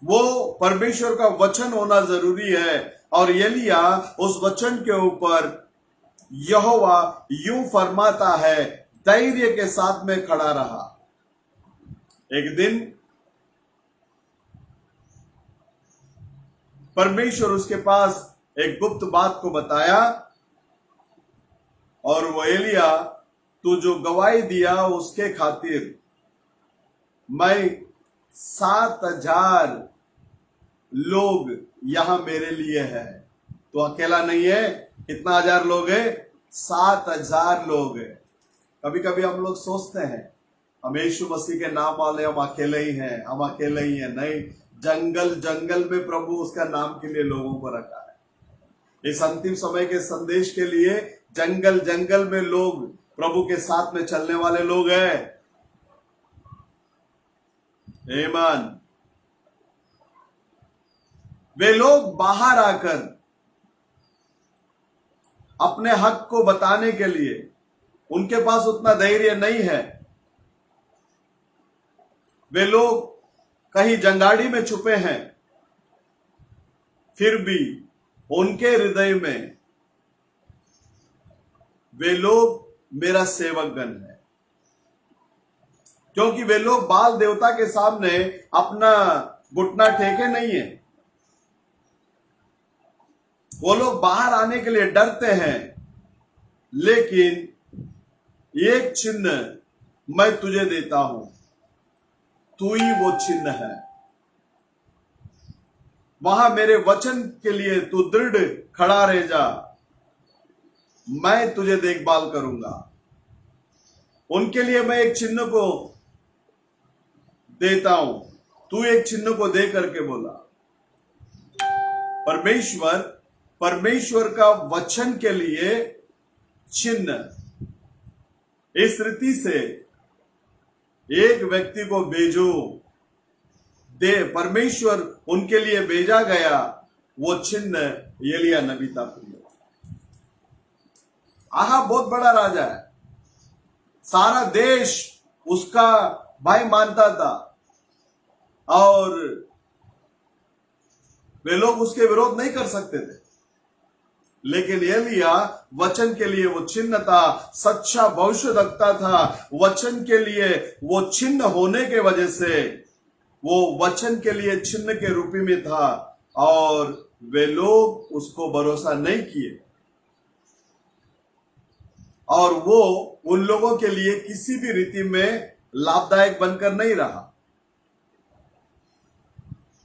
वो परमेश्वर का वचन होना जरूरी है, और एलिया उस वचन के ऊपर यहोवा यूं फरमाता है, धैर्य के साथ में खड़ा रहा। एक दिन परमेश्वर उसके पास एक गुप्त बात को बताया, और वो एलिया, तू जो गवाही दिया उसके खातिर मैं 7,000 लोग यहां मेरे लिए है। तो अकेला नहीं है। कितना हजार लोग है? 7,000 लोग है। कभी कभी हम लोग सोचते हैं हम यीशु मसीह के नाम वाले, हम अकेले ही हैं, हम अकेले ही हैं। नहीं, जंगल जंगल में प्रभु उसका नाम के लिए लोगों को रखा है। इस अंतिम समय के संदेश के लिए जंगल जंगल में लोग प्रभु के साथ में चलने वाले लोग हैं। आमीन। वे लोग बाहर आकर अपने हक को बताने के लिए, उनके पास उतना धैर्य नहीं है। वे लोग कहीं जंगाड़ी में छुपे हैं, फिर भी उनके हृदय में वे लोग मेरा सेवकगण है, क्योंकि वे लोग बाल देवता के सामने अपना घुटना टेके नहीं है। वो लोग बाहर आने के लिए डरते हैं, लेकिन एक चिन्ह मैं तुझे देता हूं, तू ही वो चिन्ह है। वहां मेरे वचन के लिए तू दृढ़ खड़ा रह जा, मैं तुझे देखभाल करूंगा। उनके लिए मैं एक चिन्ह को देता हूं, तू एक चिन्ह को दे करके बोला। परमेश्वर का वचन के लिए चिन्ह। इस रीति से एक व्यक्ति को भेजो, दे, परमेश्वर उनके लिए भेजा गया। वो चिन्ह एलिया नबी था। आहा बहुत बड़ा राजा है, सारा देश उसका भाई मानता था, और वे लोग उसके विरोध नहीं कर सकते थे। लेकिन एलिया वचन के लिए वो चिन्ह था, सच्चा भविष्यवक्ता था। वचन के लिए वो चिन्ह होने के वजह से वो वचन के लिए चिन्ह के रूप में था, और वे लोग उसको भरोसा नहीं किए, और वो उन लोगों के लिए किसी भी रीति में लाभदायक बनकर नहीं रहा।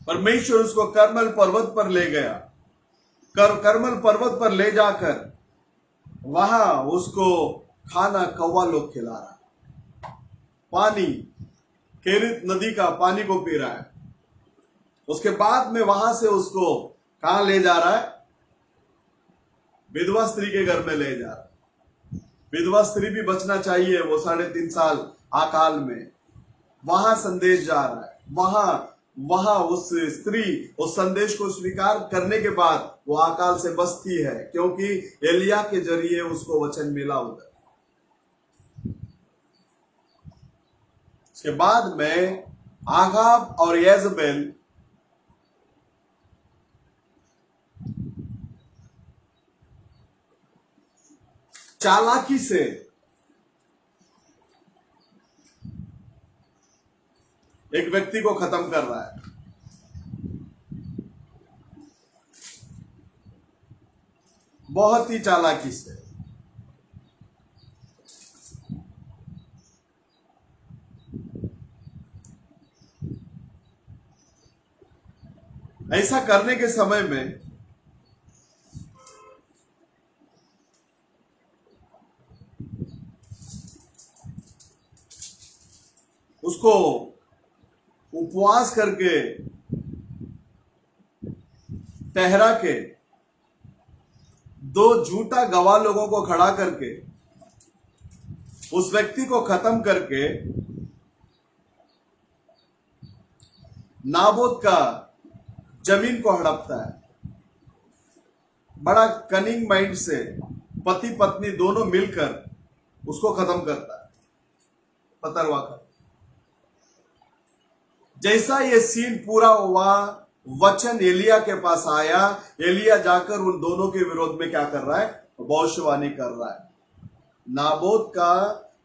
परमेश्वर उसको कर्मल पर्वत पर ले गया। कर्मल पर्वत पर ले जाकर वहां उसको खाना कौवा लोग खिला रहा है, पानी केरित नदी का पानी को पी रहा है। उसके बाद में वहां से उसको कहां ले जा रहा है? विधवा स्त्री के घर में ले जा रहा है। विधवा स्त्री भी बचना चाहिए, वो 3.5 साल अकाल में। वहां संदेश जा रहा है, वहां वहां उस स्त्री उस संदेश को स्वीकार करने के बाद वो अकाल से बचती है, क्योंकि एलिया के जरिए उसको वचन मिला उधर। उसके बाद में आगाब और येजबेल चालाकी से एक व्यक्ति को खत्म कर रहा है। बहुत ही चालाकी से। ऐसा करने के समय में उसको उपवास करके ठहरा के दो झूठा गवाह लोगों को खड़ा करके उस व्यक्ति को खत्म करके नाबोत का जमीन को हड़पता है। बड़ा कनिंग माइंड से पति पत्नी दोनों मिलकर उसको खत्म करता है, पतरवा कर। जैसा ये सीन पूरा हुआ, वचन एलिया के पास आया। एलिया जाकर उन दोनों के विरोध में क्या कर रहा है? भविष्यवाणी कर रहा है। नाबोत का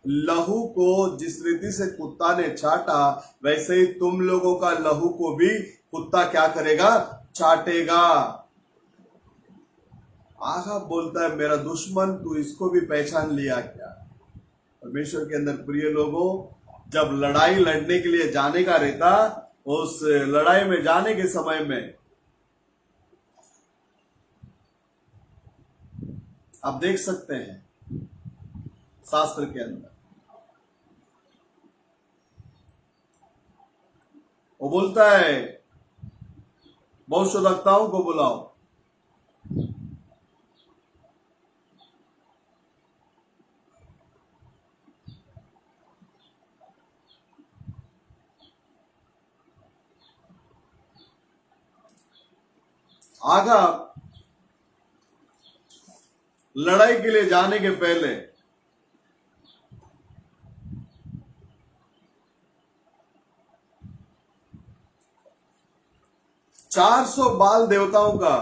लहू को जिस रीति से कुत्ता ने चाटा, वैसे ही तुम लोगों का लहू को भी कुत्ता क्या करेगा? चाटेगा। आहाब बोलता है, मेरा दुश्मन, तू इसको भी पहचान लिया क्या? परमेश्वर के अंदर प्रिय लोगों, जब लड़ाई लड़ने के लिए जाने का रहता, उस लड़ाई में जाने के समय में आप देख सकते हैं शास्त्र के अंदर वो बोलता है, भविष्यद्वक्ताओं को बुलाओ। आगाब लड़ाई के लिए जाने के पहले 400 बाल देवताओं का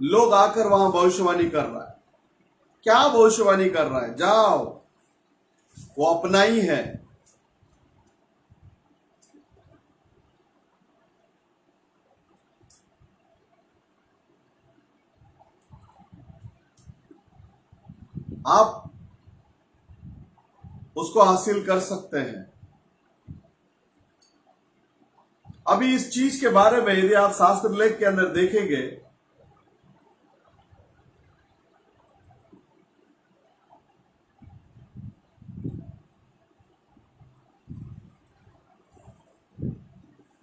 लोग आकर वहां भविष्यवाणी कर रहा है। क्या भविष्यवाणी कर रहा है? जाओ, वो अपना ही है। आप उसको हासिल कर सकते हैं। अभी इस चीज के बारे में यदि आप शास्त्र लेख के अंदर देखेंगे,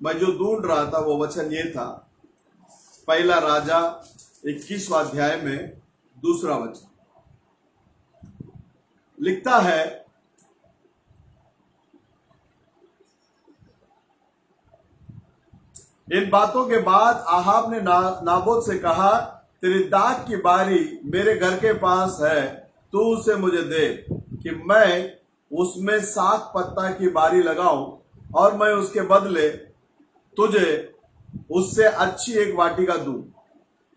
मैं जो ढूंढ रहा था वो वचन ये था, पहला राजा 21वां अध्याय में 2 वचन लिखता है, इन बातों के बाद आहाब ने नाबोत से कहा, तेरी दाख की बारी मेरे घर के पास है, तू उसे मुझे दे कि मैं उसमें 7 पत्ता की बारी लगाऊं और मैं उसके बदले तुझे उससे अच्छी एक वाटिका दूं।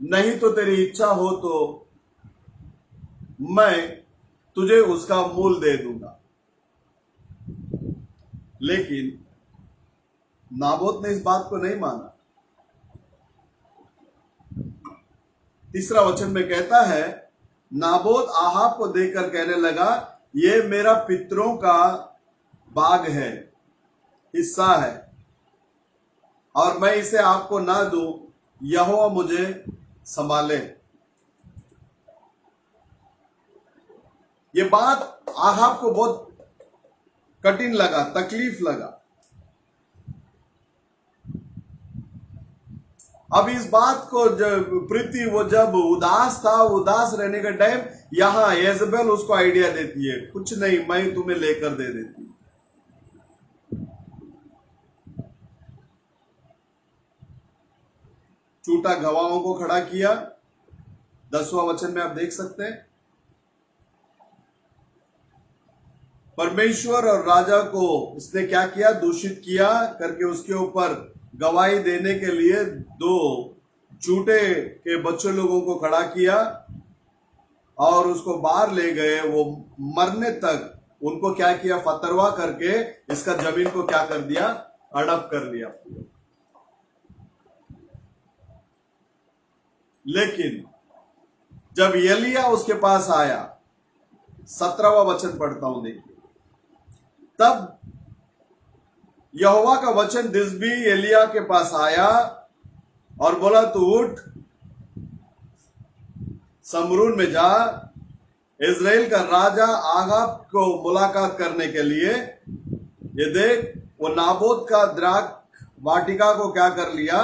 नहीं तो तेरी इच्छा हो तो मैं तुझे उसका मूल दे दूंगा। लेकिन नाबोत ने इस बात को नहीं माना। 3 वचन में कहता है, नाबोत आहाब को देखकर कहने लगा, ये मेरा पितरों का बाग है, हिस्सा है, और मैं इसे आपको ना दूं, यहोवा मुझे संभाले। ये बात आहाब को बहुत कठिन लगा, तकलीफ लगा। अब इस बात को जब प्रीति वो जब उदास था, उदास रहने का टाइम, यहां येजबेल उसको आइडिया देती है, कुछ नहीं, मैं तुम्हें लेकर दे देती हूं। झूठा गवाहों को खड़ा किया। 10वां वचन में आप देख सकते हैं, परमेश्वर और राजा को इसने क्या किया, दूषित किया करके उसके ऊपर गवाही देने के लिए 2 झूठे के बच्चे लोगों को खड़ा किया और उसको बाहर ले गए। वो मरने तक उनको क्या किया, फतरवा करके इसका जमीन को क्या कर दिया, हड़प कर लिया। लेकिन जब एलिया उसके पास आया, 17वां वचन पढ़ता हूं, देखिए, तब यहोवा का वचन दिसबी एलिया के पास आया और बोला, तू उठ, समरून में जा, इजराइल का राजा आगाब को मुलाकात करने के लिए। ये देख, वो नाबोत का द्राक्ष वाटिका को क्या कर लिया,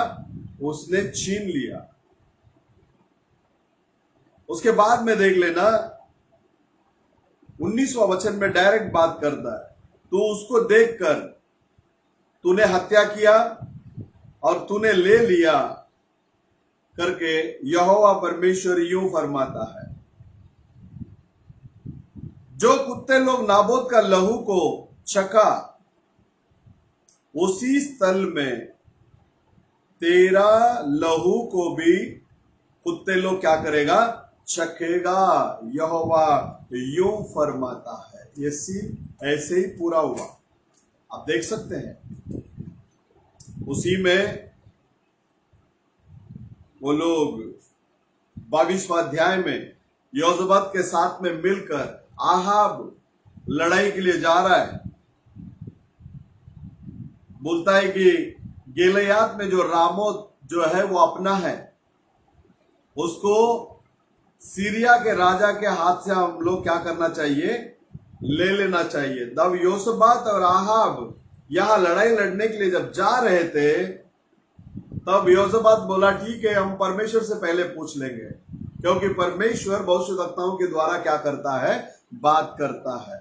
उसने छीन लिया। उसके बाद में देख लेना, 19वां वचन में डायरेक्ट बात करता है, तू उसको देखकर तूने हत्या किया और तूने ले लिया करके यहोवा परमेश्वर यूं फरमाता है, जो कुत्ते लोग नाबोत का लहू को चखा, उसी स्थल में तेरा लहू को भी कुत्ते लोग क्या करेगा, चखेगा, यहोवा यूं फरमाता है। ये सीन ऐसे ही पूरा हुआ, आप देख सकते हैं। उसी में वो लोग 22वां अध्याय में योजबत के साथ में मिलकर आहाब लड़ाई के लिए जा रहा है। बोलता है कि गिलियाद में जो रामोत जो है वो अपना है, उसको सीरिया के राजा के हाथ से हम लोग क्या करना चाहिए, ले लेना चाहिए। तब योशबात और आहाब यहां लड़ाई लड़ने के लिए जब जा रहे थे, तब योशबात बोला, ठीक है, हम परमेश्वर से पहले पूछ लेंगे, क्योंकि परमेश्वर भविष्यद्वक्ताओं के द्वारा क्या करता है, बात करता है।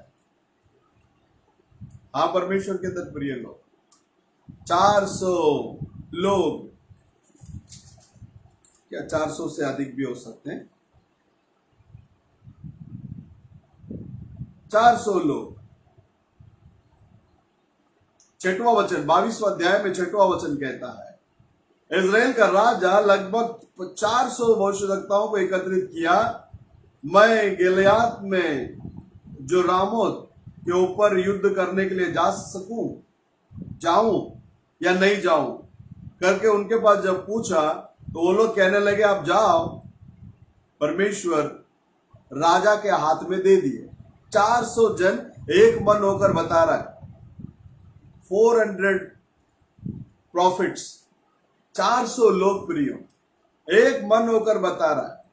हाँ, परमेश्वर के अंदर प्रिय लोग, 400 लोग, क्या 400 से अधिक भी हो सकते हैं, 400 लोग। 6वां वचन, 22वां अध्याय में 6वां वचन कहता है, इजराइल का राजा लगभग 400 भविष्यद्वक्ताओं को एकत्रित किया। मैं गिलियाद में जो रामोत के ऊपर युद्ध करने के लिए जा सकूं, जाऊं या नहीं जाऊं करके उनके पास जब पूछा, तो वो लोग कहने लगे, आप जाओ, परमेश्वर राजा के हाथ में दे दिए। 400 जन एक मन होकर बता रहा है, 400 प्रॉफिट्स, 400 लोग प्रियो एक मन होकर बता रहा है,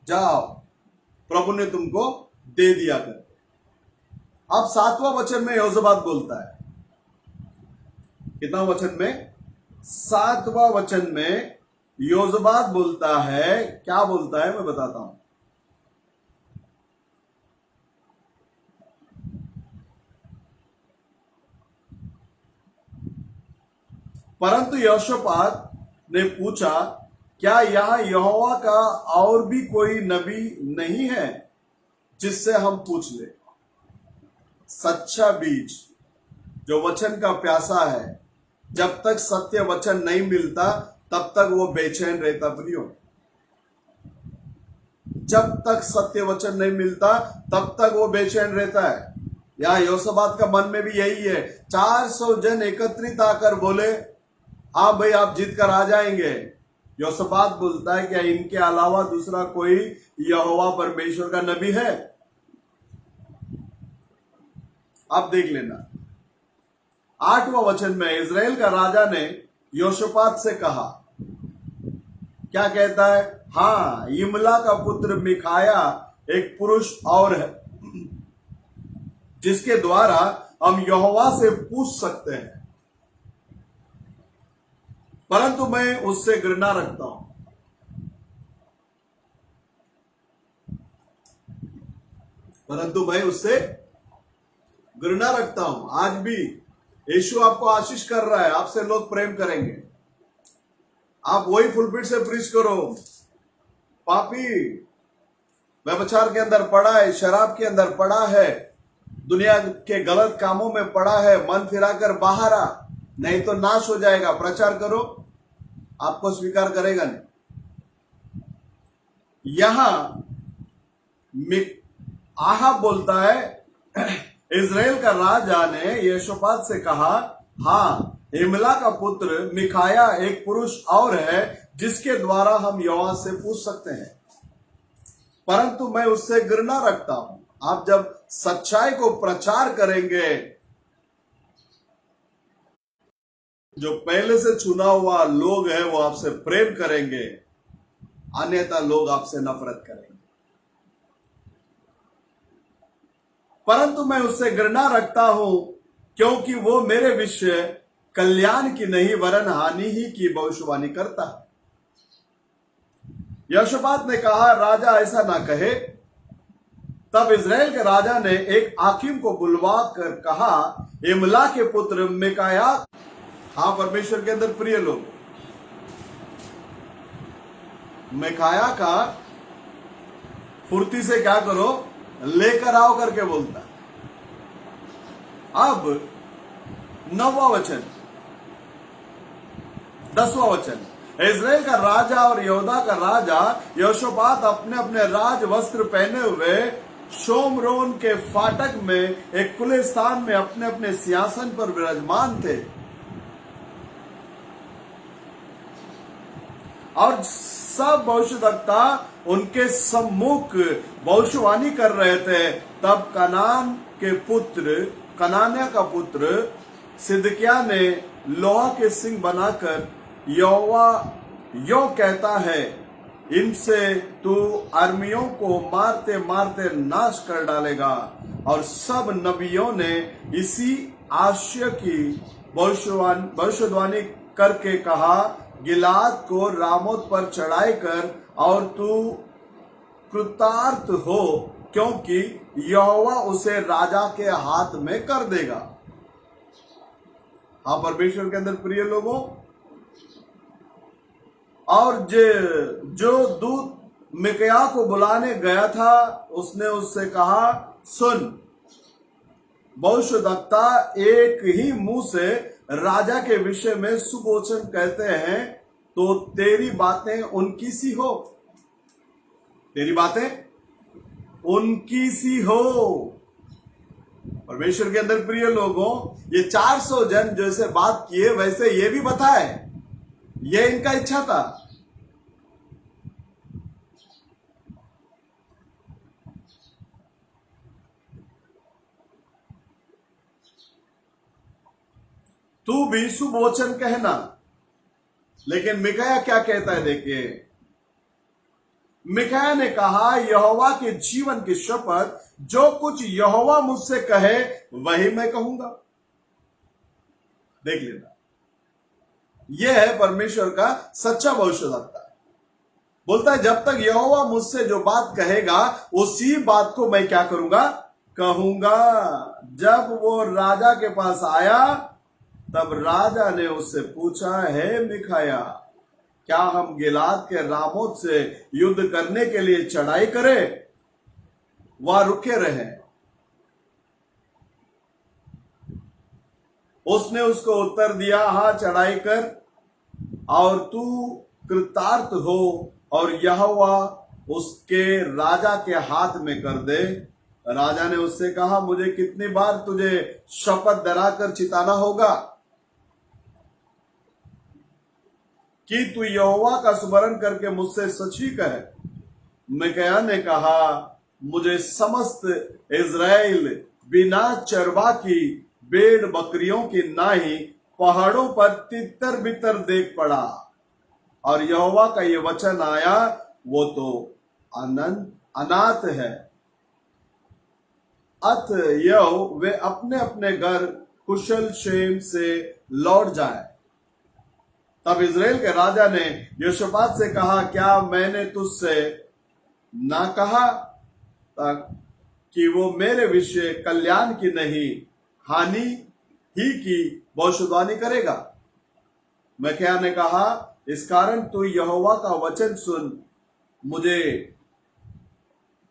जाओ, प्रभु ने तुमको दे दिया कर। अब 7वां वचन में योजबात बोलता है, कितना वचन में, 7वां वचन में योजबात बोलता है, क्या बोलता है मैं बताता हूं। परंतु यहोशापात ने पूछा, क्या यहां यहोवा का और भी कोई नबी नहीं है जिससे हम पूछ ले। सच्चा बीज जो वचन का प्यासा है, जब तक सत्य वचन नहीं मिलता तब तक वो बेचैन रहता। प्रियो, जब तक सत्य वचन नहीं मिलता तब तक वो बेचैन रहता है। यहां योशबात का मन में भी यही है। 400 जन एकत्रित आकर बोले, हाँ भाई, आप जीत कर आ जाएंगे। योशबात बोलता है, क्या इनके अलावा दूसरा कोई यहोवा परमेश्वर का नबी है? आप देख लेना 8वां वचन में इजराइल का राजा ने योशपात से कहा, क्या कहता है, हाँ, इमला का पुत्र मिखाया एक पुरुष और है जिसके द्वारा हम यहोवा से पूछ सकते हैं, परंतु मैं उससे घृणा रखता हूं। परंतु मैं उससे घृणा रखता हूं। आज भी यीशु आपको आशीष कर रहा है, आपसे लोग प्रेम करेंगे। आप वही फुलपिट से प्रीच करो। पापी व्यभिचार के अंदर पड़ा है, शराब के अंदर पड़ा है, दुनिया के गलत कामों में पड़ा है, मन फिराकर बाहर आ, नहीं तो नाश हो जाएगा। प्रचार करो, आपको स्वीकार करेगा नहीं। यहां आहाब बोलता है, इजराइल का राजा ने यहोशापात से कहा, हाँ, इमला का पुत्र मिकाया एक पुरुष और है जिसके द्वारा हम यहोवा से पूछ सकते हैं, परंतु मैं उससे घृणा रखता हूं। आप जब सच्चाई को प्रचार करेंगे, जो पहले से चुना हुआ लोग है वो आपसे प्रेम करेंगे, अन्यथा लोग आपसे नफरत करेंगे। परंतु मैं उससे घृणा रखता हूं क्योंकि वो मेरे विषय कल्याण की नहीं वरन हानि ही की भविष्यवाणी करता है। यहोशापात ने कहा, राजा ऐसा ना कहे। तब इजराइल के राजा ने एक हाकिम को बुलवा कर कहा, इमला के पुत्र मिकाया। हाँ परमेश्वर के अंदर प्रिय लोग, मिकाया का फुर्ती से क्या करो, लेकर आओ करके बोलता। अब 9वां वचन, 10वां वचन, इजराइल का राजा और यहूदा का राजा यहोशापात अपने अपने राज वस्त्र पहने हुए शोमरोन के फाटक में एक खुले स्थान में अपने अपने सिंहासन पर विराजमान थे और सब भविष्यद्वक्ता उनके सम्मुख भविष्यवाणी कर रहे थे। तब कनान्या का पुत्र सिदकिय्याह ने लोहा के सिंह बनाकर, यहोवा यो कहता है, इनसे तू अरमियों को मारते मारते नाश कर डालेगा। और सब नबियों ने इसी आशय की भविष्यवाणी करके कहा, गिलाद को रामोत पर चढ़ाई कर और तू कृतार्थ हो, क्योंकि यहोवा उसे राजा के हाथ में कर देगा। हाँ परमेश्वर के अंदर प्रिय लोगों, और जो दूत मिकाया को बुलाने गया था उसने उससे कहा, सुन, भविष्यद्वक्ता एक ही मुंह से राजा के विषय में सुवचन कहते हैं, तो तेरी बातें उनकी सी हो, तेरी बातें उनकी सी हो। परमेश्वर के अंदर प्रिय लोगों, ये 400 जन जैसे बात किए वैसे ये भी बताए, ये इनका इच्छा था। तू भी सुवचन कहना। लेकिन मिकाया क्या कहता है, देखिए, मिकाया ने कहा, यहोवा के जीवन की शपथ, जो कुछ यहोवा मुझसे कहे वही मैं कहूंगा। देख लेना, यह है परमेश्वर का सच्चा भविष्यद्वक्ता। बोलता है, जब तक यहोवा मुझसे जो बात कहेगा उसी बात को मैं क्या करूंगा, कहूंगा। जब वो राजा के पास आया तब राजा ने उससे पूछा, है मिकाया, क्या हम गिलाद के रामोत से युद्ध करने के लिए चढ़ाई करें, वहां रुके रहे? उसने उसको उत्तर दिया, हाँ चढ़ाई कर और तू कृतार्थ हो और यहोवा उसके राजा के हाथ में कर दे। राजा ने उससे कहा, मुझे कितनी बार तुझे शपथ दिलाकर चिताना होगा कि तू यहोवा का स्मरण करके मुझसे सच ही कहे। मिकाया ने कहा, मुझे समस्त इजराइल बिना चरवा की भेड़ बकरियों की नाही पहाड़ों पर तितर बितर देख पड़ा, और यहोवा का ये वचन आया, वो तो अनाथ है, अतएव वे अपने अपने घर कुशल क्षेम से लौट जाए। तब इजराइल के राजा ने यहोशापात से कहा, क्या मैंने तुझसे ना कहा कि वो मेरे विषय कल्याण की नहीं हानि ही की भविष्यवाणी करेगा? मिकाया ने कहा, इस कारण तू यहोवा का वचन सुन, मुझे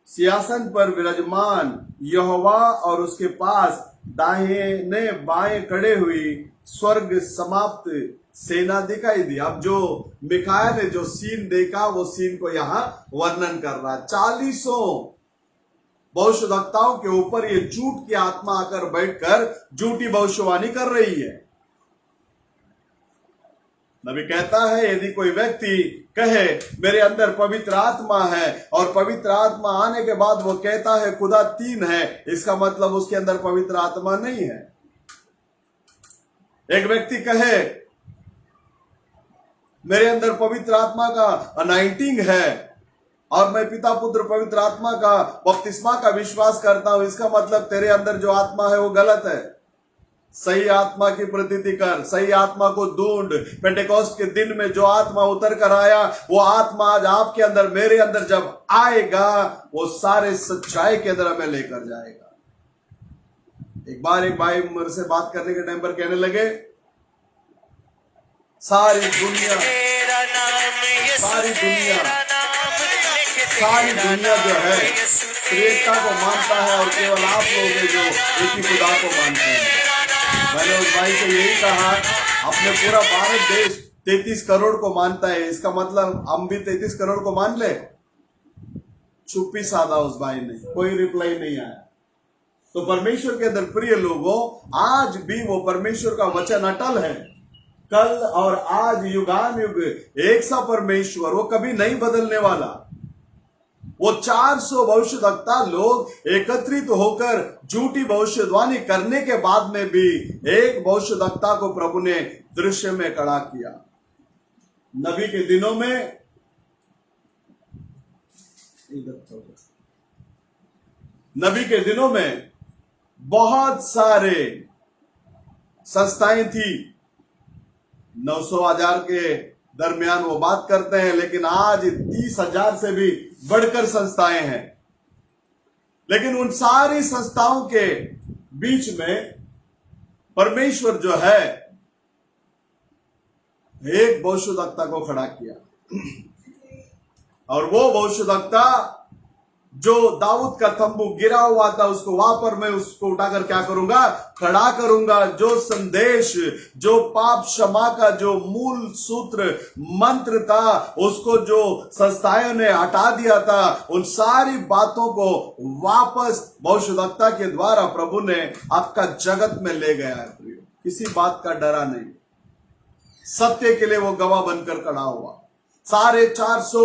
सिंहासन पर विराजमान यहोवा और उसके पास दाहिने बाएं खड़े हुई स्वर्ग समाप्त सेना दिखाई दी। अब जो मिकाया ने जो सीन देखा वो सीन को यहां वर्णन कर रहा है। 40 भविष्यवक्ताओं के ऊपर ये झूठ की आत्मा आकर बैठकर झूठी भविष्यवाणी कर रही है। नबी कहता है यदि कोई व्यक्ति कहे मेरे अंदर पवित्र आत्मा है और पवित्र आत्मा आने के बाद वो कहता है खुदा 3 है, इसका मतलब उसके अंदर पवित्र आत्मा नहीं है। एक व्यक्ति कहे मेरे अंदर पवित्र आत्मा का अनाइंटिंग है और मैं पिता पुत्र पवित्र आत्मा का बपतिस्मा का विश्वास करता हूं, इसका मतलब तेरे अंदर जो आत्मा है वो गलत है। सही आत्मा की प्रतीति कर, सही आत्मा को ढूंढ। पेंटेकोस्ट के दिन में जो आत्मा उतर कर आया वो आत्मा आज आपके अंदर मेरे अंदर जब आएगा वो सारे सच्चाई के अंदर हमें लेकर जाएगा। एक बार एक भाई मेरे से बात करने के टाइम पर कहने लगे सारी दुनिया जो है त्रिएकता को मानता है और केवल आप लोग हैं जो एक ही खुदा को मानते हैं। मैंने उस भाई से यही कहा अपने पूरा भारत देश 33 करोड़ को मानता है, इसका मतलब हम भी 33 करोड़ को मान ले। चुप्पी साधा उस भाई ने, कोई रिप्लाई नहीं आया। तो परमेश्वर के अंदर प्रिय लोगों, आज भी वो परमेश्वर का वचन अटल है। कल और आज युगान युग एक सा परमेश्वर, वो कभी नहीं बदलने वाला। वो 400 भविष्यवक्ता लोग एकत्रित होकर झूठी भविष्यवाणी करने के बाद में भी एक भविष्यवक्ता को प्रभु ने दृश्य में खड़ा किया। नबी के दिनों में बहुत सारे संस्थाएं थी, 900,000 के दरमियान वो बात करते हैं, लेकिन आज 30,000 से भी बढ़कर संस्थाएं हैं। लेकिन उन सारी संस्थाओं के बीच में परमेश्वर जो है एक भविष्यवक्ता को खड़ा किया, और वो भविष्यवक्ता जो दाऊद का तंबू गिरा हुआ था उसको वहां पर मैं उसको उठाकर क्या करूंगा, खड़ा करूंगा। जो संदेश, जो पाप क्षमा का जो मूल सूत्र मंत्र था, उसको जो संस्थाओं ने हटा दिया था, उन सारी बातों को वापस भविष्यवक्ता के द्वारा प्रभु ने आपका जगत में ले गया है। प्रियो, किसी बात का डरा नहीं, सत्य के लिए वो गवाह बनकर खड़ा हुआ। सारे 400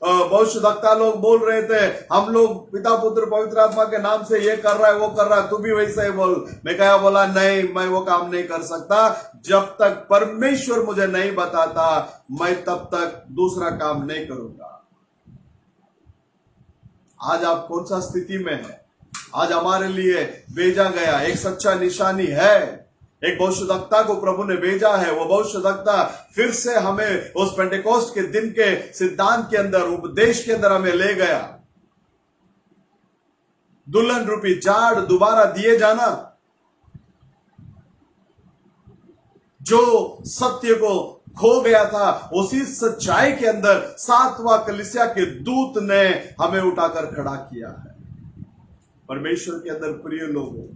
भविष्यवक्ता लोग बोल रहे थे हम लोग पिता पुत्र पवित्र आत्मा के नाम से ये कर रहा है वो कर रहा है, तू भी वैसे ही बोल। मैं क्या बोला, नहीं, मैं वो काम नहीं कर सकता। जब तक परमेश्वर मुझे नहीं बताता मैं तब तक दूसरा काम नहीं करूंगा। आज आप कौन सा स्थिति में है? आज हमारे लिए भेजा गया एक सच्चा निशानी है। एक भविष्यवक्ता को प्रभु ने भेजा है। वो भविष्यवक्ता फिर से हमें उस पेंटेकोस्ट के दिन के सिद्धांत के अंदर, उपदेश के अंदर हमें ले गया। दुल्हन रूपी झाड़ दोबारा दिए जाना, जो सत्य को खो गया था, उसी सच्चाई के अंदर 7वां कलीसिया के दूत ने हमें उठाकर खड़ा किया है। परमेश्वर के अंदर प्रिय लोगों,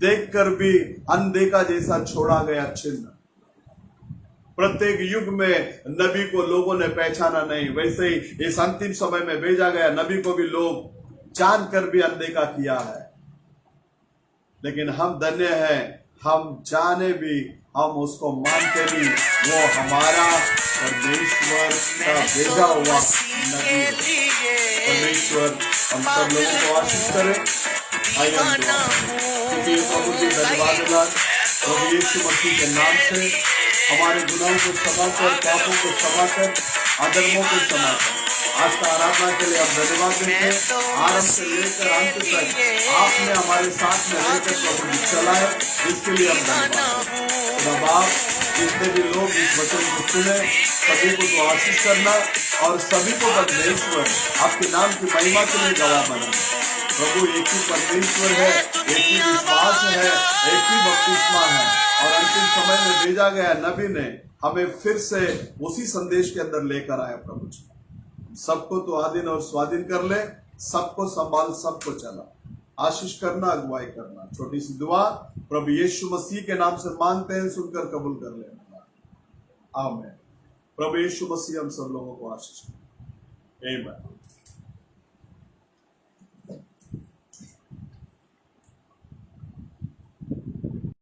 देखकर भी अनदेखा जैसा छोड़ा गया चिन्ह। प्रत्येक युग में नबी को लोगों ने पहचाना नहीं, वैसे ही इस अंतिम समय में भेजा गया नबी को भी लोग जानकर भी अनदेखा किया है। लेकिन हम धन्य हैं, हम जाने भी, हम उसको मानते भी, वो हमारा परमेश्वर का भेजा हुआ नबी है। परमेश्वर हम सब लोगों को आशीष करे। आइए हम दुआ करें। प्रभु जी धन्यवाद प्रभु यीशु मसीह के नाम से हमारे गुनाहों को क्षमा कर, पापों को क्षमा कर, अधर्मों को क्षमा कर। आज का आराधना के लिए हम धन्यवाद देते हैं। आरंभ से लेकर अंत तक आपने हमारे साथ में रहकर प्रभु जी चलाए, इसके लिए हम धन्यवाद। बाप, जितने भी लोग इस वचन को सुने सभी को तो आशीष करना और सभी को परमेश्वर आपके नाम की महिमा के लिए गवाह बनाना। प्रभु एक ही परमेश्वर है, एक ही विश्वास है, एक ही बपतिस्मा है और अंतिम समय में भेजा गया नबी ने हमें फिर से उसी संदेश के अंदर लेकर आया। प्रभु जी सबको तो आधीन और स्वाधीन कर ले, सबको संभाल, सबको चला, आशीष करना, अगुवाई करना। छोटी सी दुआ प्रभु यीशु मसीह के नाम से मांगते हैं, सुनकर कबूल कर लेना। आमीन। प्रभु यीशु मसीह हम सब लोगों को आशीष। आमीन।